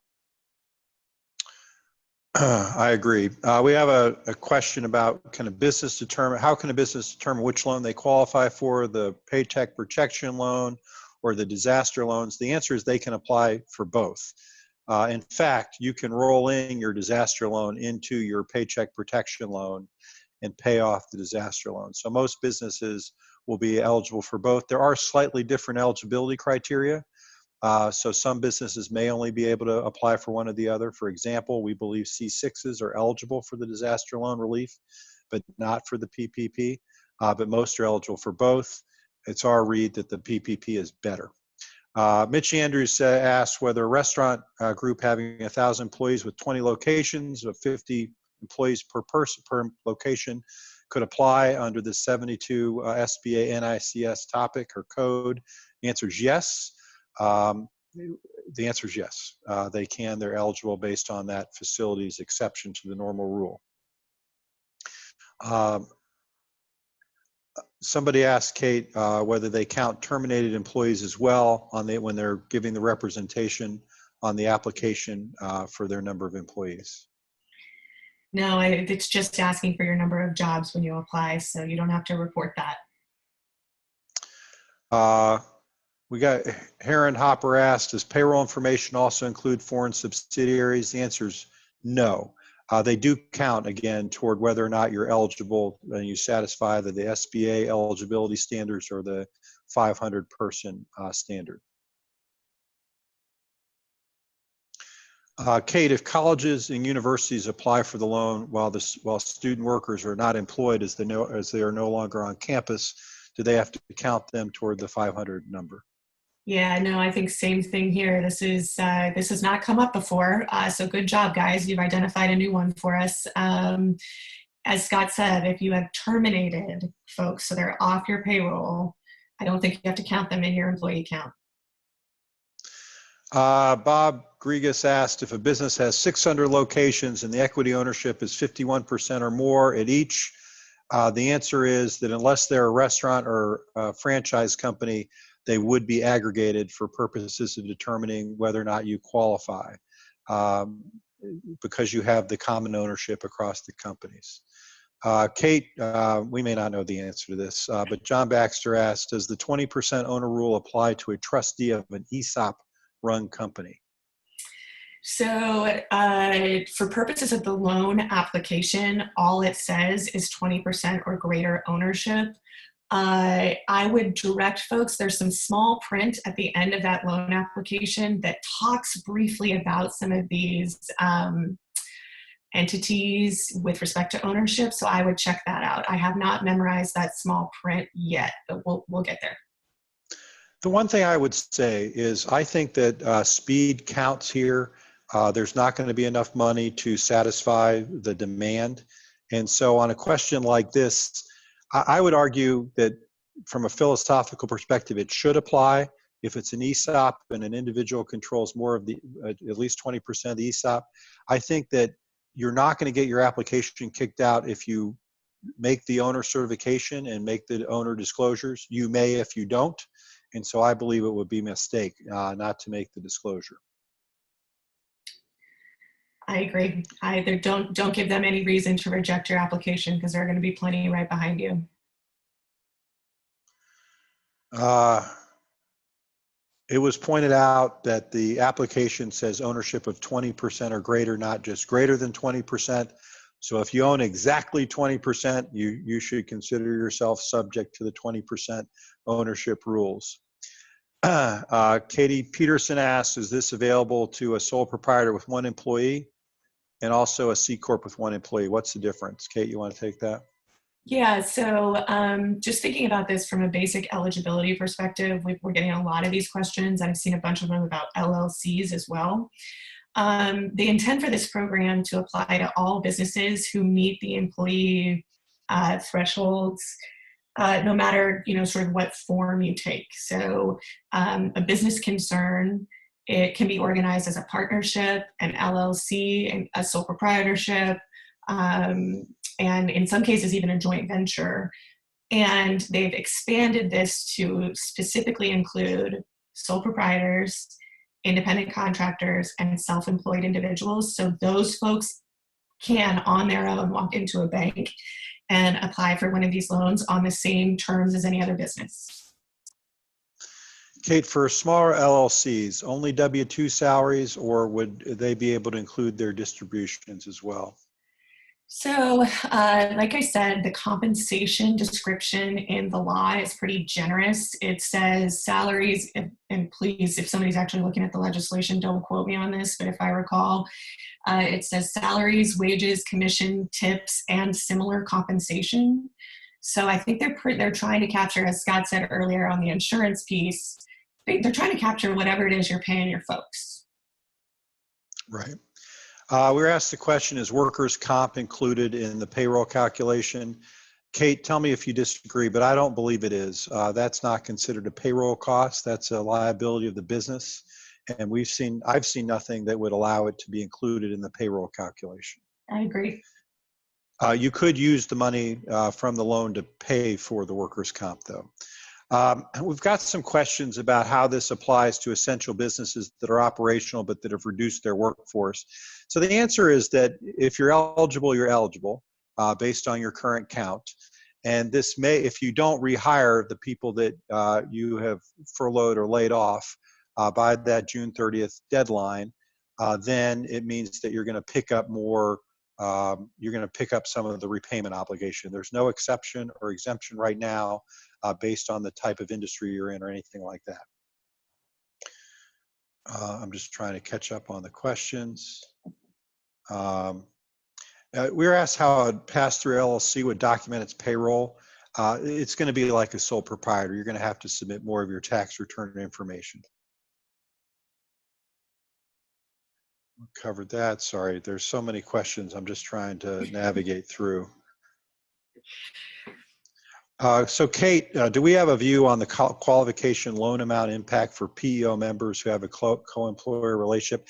I agree. We have a question about how can a business determine which loan they qualify for, the Paycheck protection loan or the disaster loans? The answer is they can apply for both. In fact, you can roll in your disaster loan into your Paycheck protection loan and pay off the disaster loan. So most businesses will be eligible for both. There are slightly different eligibility criteria. So some businesses may only be able to apply for one or the other. For example, we believe C6s are eligible for the disaster loan relief, but not for the PPP. But most are eligible for both. It's our read that the PPP is better. Mitch Andrews asked whether a restaurant group having 1,000 employees with 20 locations of 50 employees per person per location could apply under the 72 SBA NICS topic or code. The answer is yes. The answer is yes. They can. They're eligible based on that facility's exception to the normal rule. Somebody asked Kate whether they count terminated employees as well when they're giving the representation on the application for their number of employees. No, it's just asking for your number of jobs when you apply, so you don't have to report that. We got Heron Hopper asked, does payroll information also include foreign subsidiaries? The answer is no. They do count, again, toward whether or not you're eligible and you satisfy the SBA eligibility standards or the 500-person standard. Kate, if colleges and universities apply for the loan while student workers are not employed as they are no longer on campus, do they have to count them toward the 500 number? Yeah, no, I think same thing here. This has not come up before, so good job, guys. You've identified a new one for us. As Scott said, if you have terminated folks, so they're off your payroll, I don't think you have to count them in your employee count. Bob Grigas asked if a business has 600 locations and the equity ownership is 51% or more at each. The answer is that unless they're a restaurant or a franchise company, they would be aggregated for purposes of determining whether or not you qualify because you have the common ownership across the companies. Kate, we may not know the answer to this, but John Baxter asked, does the 20% owner rule apply to a trustee of an ESOP-run company? So for purposes of the loan application, all it says is 20% or greater ownership. I would direct folks, there's some small print at the end of that loan application that talks briefly about some of these entities with respect to ownership, so I would check that out. I have not memorized that small print yet, but we'll get there. The one thing I would say is I think that speed counts here. There's not going to be enough money to satisfy the demand. And so on a question like this, I would argue that from a philosophical perspective, it should apply. If it's an ESOP and an individual controls more of the, at least 20% of the ESOP, I think that you're not going to get your application kicked out if you make the owner certification and make the owner disclosures. You may if you don't. And so I believe it would be a mistake not to make the disclosure. I agree. Either don't give them any reason to reject your application, because there are going to be plenty right behind you. It was pointed out that the application says ownership of 20% or greater, not just greater than 20%. So if you own exactly 20%, you should consider yourself subject to the 20% ownership rules. Katie Peterson asks, is this available to a sole proprietor with one employee and also a C Corp with one employee? What's the difference? Kate, you want to take that? Yeah, so just thinking about this from a basic eligibility perspective, we're getting a lot of these questions. I've seen a bunch of them about LLCs as well. They intend for this program to apply to all businesses who meet the employee thresholds, no matter sort of what form you take. So a business concern, it can be organized as a partnership, an LLC, and a sole proprietorship, and in some cases even a joint venture. And they've expanded this to specifically include sole proprietors, independent contractors, and self-employed individuals. So those folks can, on their own, walk into a bank and apply for one of these loans on the same terms as any other business. Kate, for smaller LLCs, only W-2 salaries, or would they be able to include their distributions as well? So, like I said, the compensation description in the law is pretty generous. It says salaries, and please, if somebody's actually looking at the legislation, don't quote me on this, but if I recall, it says salaries, wages, commission, tips, and similar compensation. So I think they're trying to capture, as Scott said earlier on the insurance piece, they're trying to capture whatever it is you're paying your folks. Right. We were asked the question, is workers' comp included in the payroll calculation? Kate, tell me if you disagree, but I don't believe it is. That's not considered a payroll cost. That's a liability of the business. And I've seen nothing that would allow it to be included in the payroll calculation. I agree. You could use the money from the loan to pay for the workers' comp, though. We've got some questions about how this applies to essential businesses that are operational but that have reduced their workforce. So the answer is that if you're eligible, you're eligible based on your current count. And this may, if you don't rehire the people that you have furloughed or laid off by that June 30th deadline, then it means that you're going to pick up more, you're going to pick up some of the repayment obligation. There's no exception or exemption right now based on the type of industry you're in or anything like that. I'm just trying to catch up on the questions. We were asked how a pass-through LLC would document its payroll. It's going to be like a sole proprietor. You're going to have to submit more of your tax return information. We covered that. Sorry, there's so many questions. I'm just trying to navigate through. So Kate, do we have a view on the qualification loan amount impact for PEO members who have a co-employer relationship?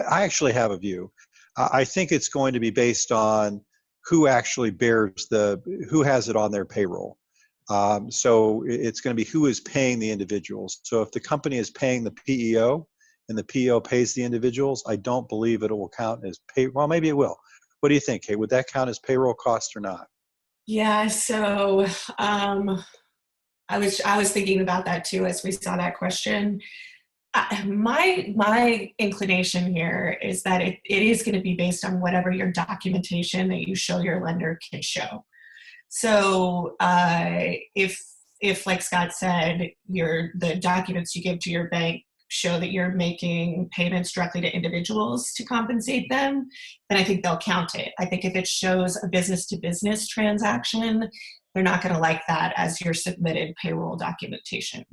I actually have a view. I think it's going to be based on who actually bears who has it on their payroll. So it's going to be who is paying the individuals. So if the company is paying the PEO and the PEO pays the individuals, I don't believe it will count as pay. Well, maybe it will. What do you think, Kate? Would that count as payroll cost or not? Yeah, so I was thinking about that too as we saw that question. My inclination here is that it is going to be based on whatever your documentation that you show your lender can show. So if like Scott said, the documents you give to your bank show that you're making payments directly to individuals to compensate them, then I think they'll count it. I think if it shows a business to business transaction, they're not going to like that as your submitted payroll documentation.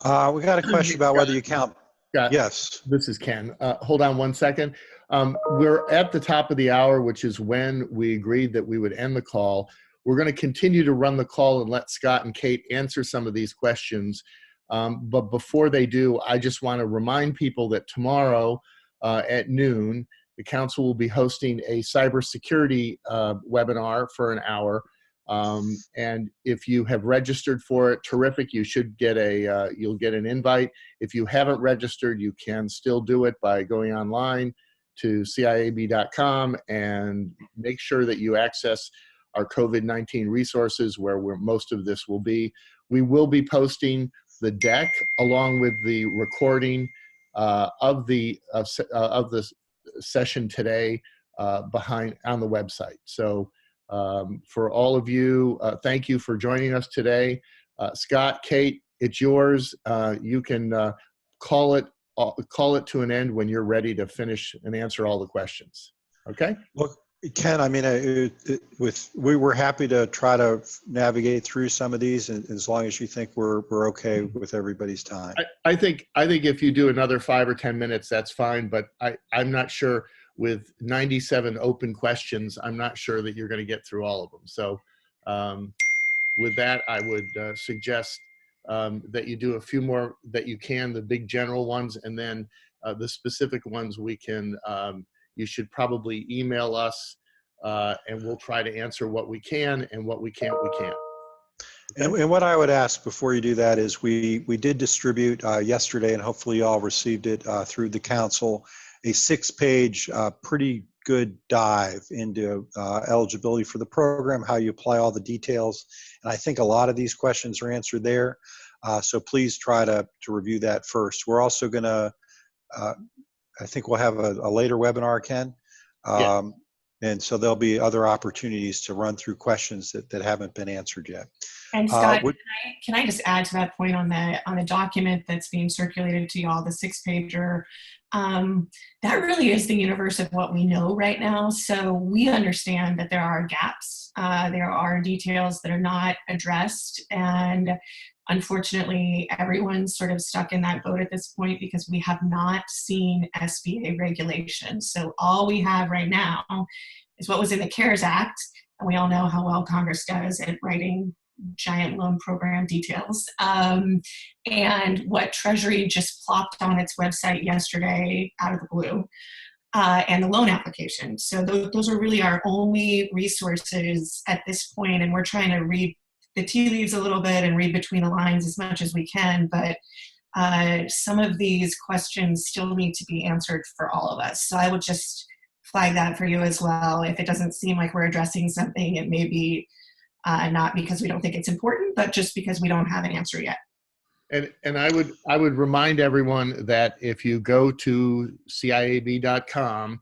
We got a question about whether you count. Scott, Yes. this is Ken. Hold on one second. We're at the top of the hour, which is when we agreed that we would end the call. We're going to continue to run the call and let Scott and Kate answer some of these questions. But before they do, I just want to remind people that tomorrow at noon, the council will be hosting a cybersecurity webinar for an hour. And if you have registered for it, terrific. You should get you'll get an invite. If you haven't registered, you can still do it by going online to ciab.com and make sure that you access our COVID-19 resources where most of this will be. We will be posting the deck along with the recording of the session today on the website. So for all of you, thank you for joining us today. Scott, Kate, it's yours. You can call it to an end when you're ready to finish and answer all the questions. Okay? Look, Ken, I mean, we were happy to try to navigate through some of these, as long as you think we're okay with everybody's time. I think if you do another 5 or 10 minutes, that's fine. But I'm not sure. With 97 open questions, I'm not sure that you're going to get through all of them. So with that, I would suggest that you do a few more that you can, the big general ones, and then the specific ones you should probably email us and we'll try to answer what we can, and what we can't, we can't. Okay? And what I would ask before you do that is we did distribute yesterday, and hopefully you all received it through the council, a 6-page, pretty good dive into eligibility for the program, how you apply all the details. And I think a lot of these questions are answered there. So please try to review that first. We're also going to, I think we'll have a later webinar, Ken. Yeah. And so there'll be other opportunities to run through questions that haven't been answered yet. And Scott, can I just add to that point on the document that's being circulated to y'all, the 6-pager? That really is the universe of what we know right now. So we understand that there are gaps. There are details that are not addressed. And unfortunately, everyone's sort of stuck in that boat at this point because we have not seen SBA regulations. So all we have right now is what was in the CARES Act. And we all know how well Congress does at writing giant loan program details. And what Treasury just plopped on its website yesterday out of the blue, and the loan application. So those are really our only resources at this point, and we're trying to read the tea leaves a little bit and read between the lines as much as we can, but some of these questions still need to be answered for all of us. So I would just flag that for you as well. If it doesn't seem like we're addressing something, it may be not because we don't think it's important, but just because we don't have an answer yet. And I would remind everyone that if you go to ciab.com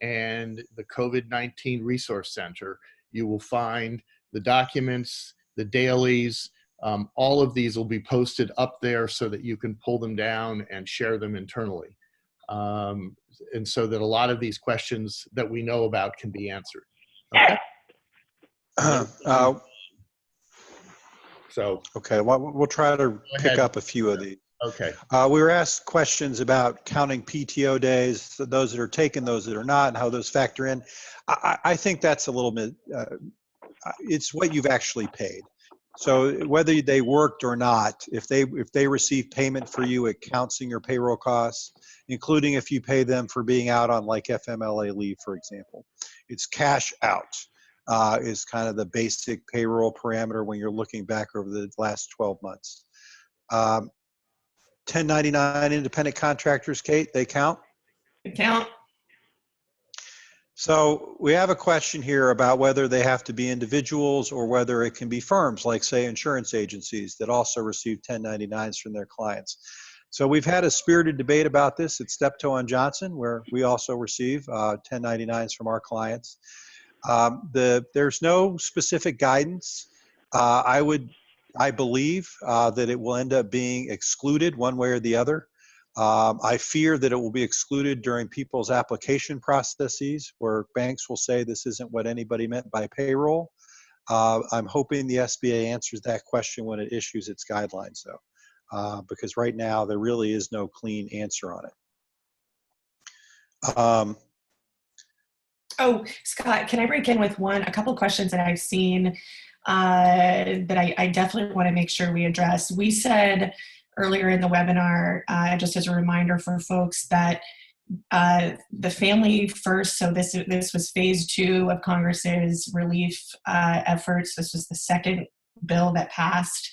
and the COVID-19 Resource Center, you will find the documents, the dailies, all of these will be posted up there so that you can pull them down and share them internally. And so that a lot of these questions that we know about can be answered. Okay. Okay, we'll try to pick up a few of these. Okay. We were asked questions about counting PTO days, those that are taken, those that are not, and how those factor in. I think that's a little bit, it's what you've actually paid. So whether they worked or not, if they receive payment for you, it counts in your payroll costs, including if you pay them for being out on like FMLA leave, for example. It's cash out. Is kind of the basic payroll parameter when you're looking back over the last 12 months. 1099 independent contractors, Kate, they count? They count. So we have a question here about whether they have to be individuals or whether it can be firms like, say, insurance agencies that also receive 1099s from their clients. So we've had a spirited debate about this at Steptoe and Johnson, where we also receive 1099s from our clients. There's no specific guidance. I believe that it will end up being excluded one way or the other. I fear that it will be excluded during people's application processes, where banks will say this isn't what anybody meant by payroll. I'm hoping the SBA answers that question when it issues its guidelines, though, because right now there really is no clean answer on it. Oh, Scott, can I break in with a couple questions that I've seen that I definitely want to make sure we address. We said earlier in the webinar, just as a reminder for folks, that the Family First, so this was phase 2 of Congress's relief efforts. This was the second bill that passed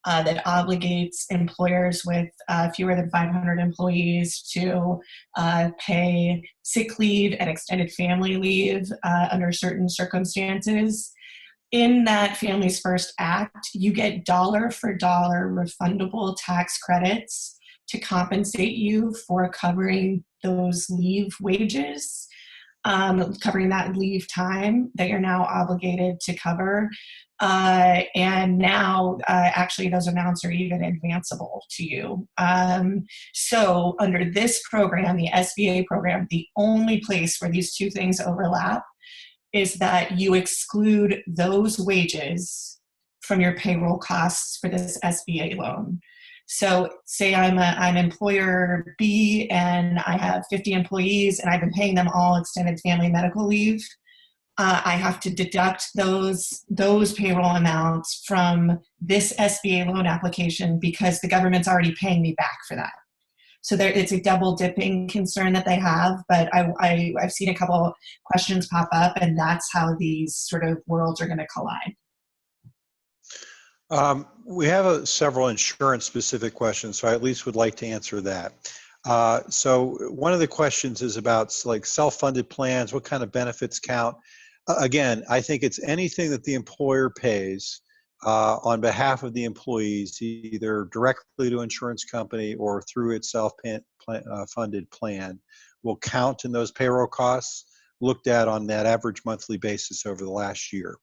that obligates employers with fewer than 500 employees to pay sick leave and extended family leave under certain circumstances. In that Families First Act, you get dollar for dollar refundable tax credits to compensate you for covering those leave wages, covering that leave time that you're now obligated to cover. And now, actually, those amounts are even advanceable to you. So under this program, the SBA program, the only place where these two things overlap is that you exclude those wages from your payroll costs for this SBA loan. So say I'm employer B and I have 50 employees and I've been paying them all extended family medical leave. I have to deduct those payroll amounts from this SBA loan application because the government's already paying me back for that. So it's a double dipping concern that they have, but I've seen a couple questions pop up, and that's how these sort of worlds are going to collide. We have several insurance-specific questions, so I at least would like to answer that. So one of the questions is about like self-funded plans, what kind of benefits count? Again, I think it's anything that the employer pays on behalf of the employees, either directly to insurance company or through its self-funded plan, will count in those payroll costs looked at on that average monthly basis over the last year.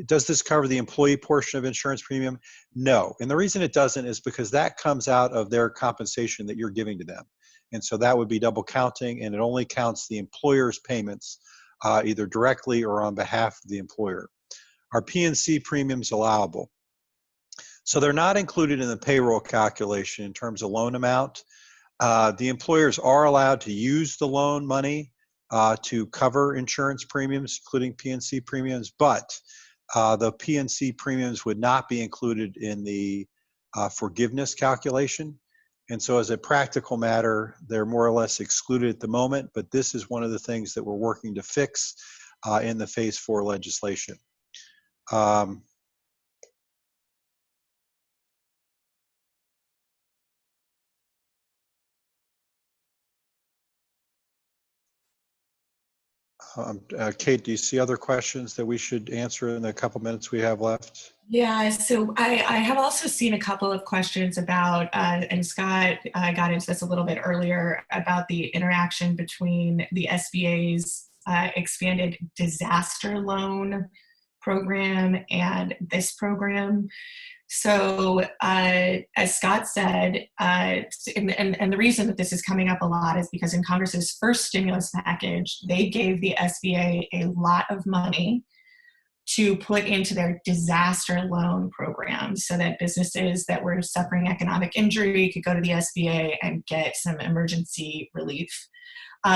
Does this cover the employee portion of insurance premium? No. And the reason it doesn't is because that comes out of their compensation that you're giving to them. And so that would be double counting, and it only counts the employer's payments either directly or on behalf of the employer. Are P&C premiums allowable? So they're not included in the payroll calculation in terms of loan amount. The employers are allowed to use the loan money to cover insurance premiums, including P&C premiums, but the P&C premiums would not be included in the forgiveness calculation. And so as a practical matter, they're more or less excluded at the moment, but this is one of the things that we're working to fix in the phase 4 legislation. Kate, do you see other questions that we should answer in the couple minutes we have left? Yeah, so I have also seen a couple of questions about, and Scott got into this a little bit earlier, about the interaction between the SBA's expanded disaster loan program and this program. So as Scott said, and the reason that this is coming up a lot is because in Congress's first stimulus package, they gave the SBA a lot of money to put into their disaster loan program so that businesses that were suffering economic injury could go to the SBA and get some emergency relief.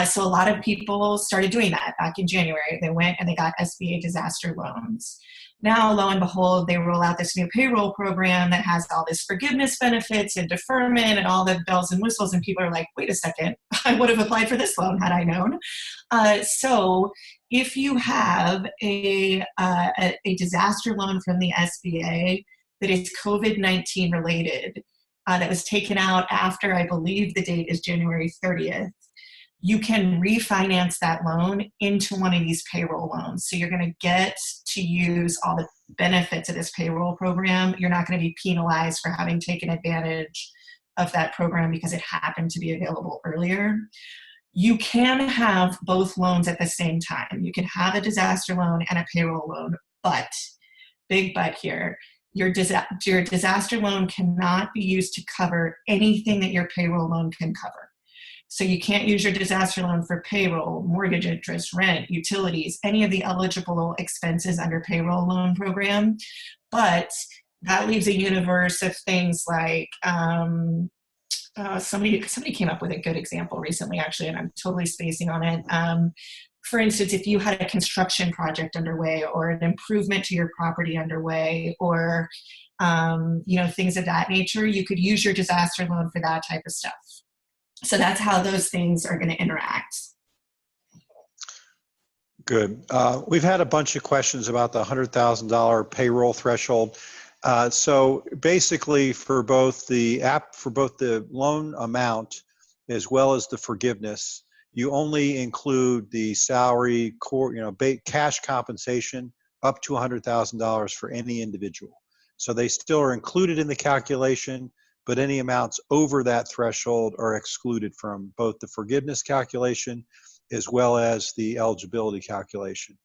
So a lot of people started doing that back in January. They went and they got SBA disaster loans. Now, lo and behold, they roll out this new payroll program that has all this forgiveness benefits and deferment and all the bells and whistles, and people are like, wait a second, I would have applied for this loan had I known. So if you have a disaster loan from the SBA that is COVID-19 related, that was taken out after, I believe the date is January 30th, you can refinance that loan into one of these payroll loans. So you're going to get to use all the benefits of this payroll program. You're not going to be penalized for having taken advantage of that program because it happened to be available earlier. You can have both loans at the same time. You can have a disaster loan and a payroll loan, but, big but here, your disaster loan cannot be used to cover anything that your payroll loan can cover. So you can't use your disaster loan for payroll, mortgage interest, rent, utilities, any of the eligible expenses under payroll loan program. But that leaves a universe of things like, somebody came up with a good example recently, actually, and I'm totally spacing on it. For instance, if you had a construction project underway or an improvement to your property underway or things of that nature, you could use your disaster loan for that type of stuff. So that's how those things are going to interact. Good. We've had a bunch of questions about the $100,000 payroll threshold. So basically, for both the loan amount as well as the forgiveness, you only include the salary, cash compensation up to $100,000 for any individual. So they still are included in the calculation, but any amounts over that threshold are excluded from both the forgiveness calculation as well as the eligibility calculation.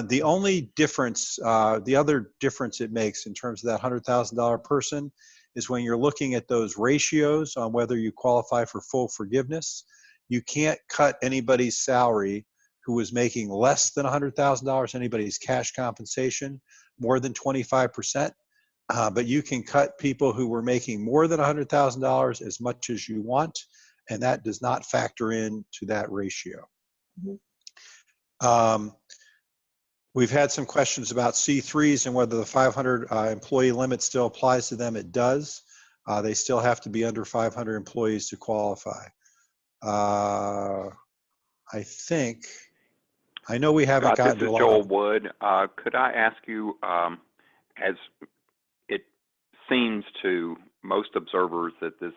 The only difference, the other difference it makes in terms of that $100,000 person is when you're looking at those ratios on whether you qualify for full forgiveness, you can't cut anybody's salary who was making less than $100,000, anybody's cash compensation, more than 25%. But you can cut people who were making more than $100,000 as much as you want, and that does not factor into that ratio. Mm-hmm. We've had some questions about C3s and whether the 500 employee limit still applies to them. It does. They still have to be under 500 employees to qualify. I know we haven't gotten to a lot. This is Joel Wood. Could I ask you, as it seems to most observers that this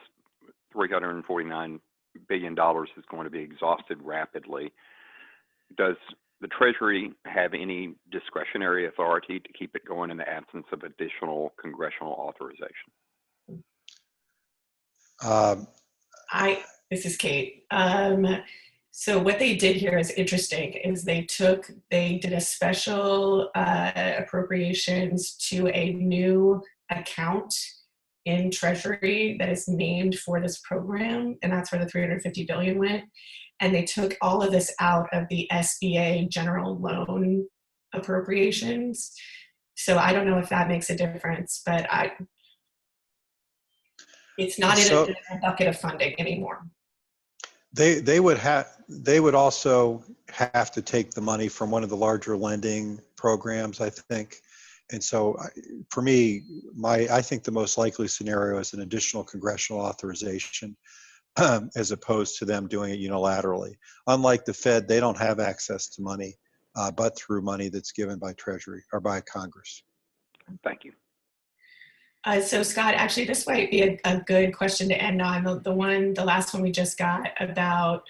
$349 billion is going to be exhausted rapidly, does the Treasury have any discretionary authority to keep it going in the absence of additional congressional authorization? This is Kate. So what they did here is interesting, is they did a special appropriations to a new account in Treasury that is named for this program, and that's where the $350 billion went. And they took all of this out of the SBA general loan appropriations. So I don't know if that makes a difference, but it's not in a bucket of funding anymore. They would also have to take the money from one of the larger lending programs, I think. And so for me, I think the most likely scenario is an additional congressional authorization as opposed to them doing it unilaterally. Unlike the Fed, they don't have access to money, but through money that's given by Treasury or by Congress. Thank you. So Scott, actually, this might be a good question to end on. The last one we just got about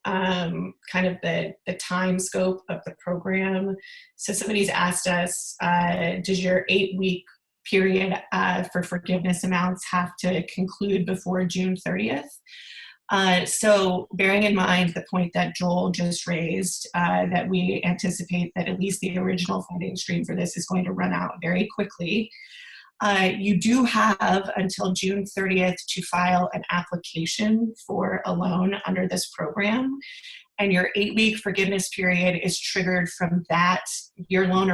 kind of the time scope of the program. So somebody's asked us, does your 8-week period for forgiveness amounts have to conclude before June 30th? So bearing in mind the point that Joel just raised, that we anticipate that at least the original funding stream for this is going to run out very quickly, you do have until June 30th to file an application for a loan under this program. And your 8-week forgiveness period is triggered from your loan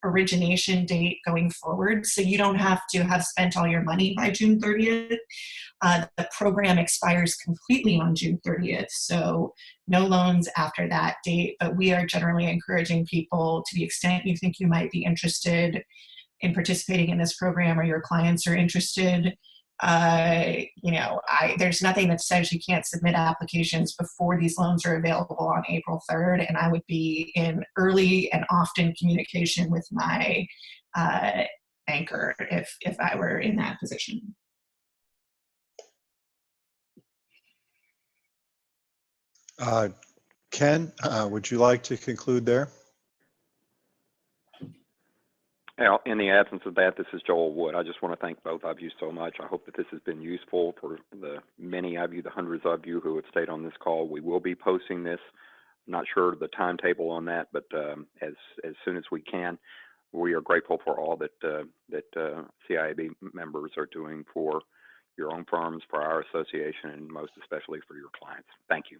origination date going forward. So you don't have to have spent all your money by June 30th. The program expires completely on June 30th. So no loans after that date. But we are generally encouraging people, to the extent you think you might be interested in participating in this program or your clients are interested, there's nothing that says you can't submit applications before these loans are available on April 3rd. And I would be in early and often communication with my banker if I were in that position. Ken, would you like to conclude there? Well, in the absence of that, this is Joel Wood. I just want to thank both of you so much. I hope that this has been useful for the many of you, the hundreds of you who have stayed on this call. We will be posting this. Not sure the timetable on that, but as soon as we can. We are grateful for all that CIAB members are doing for your own firms, for our association, and most especially for your clients. Thank you.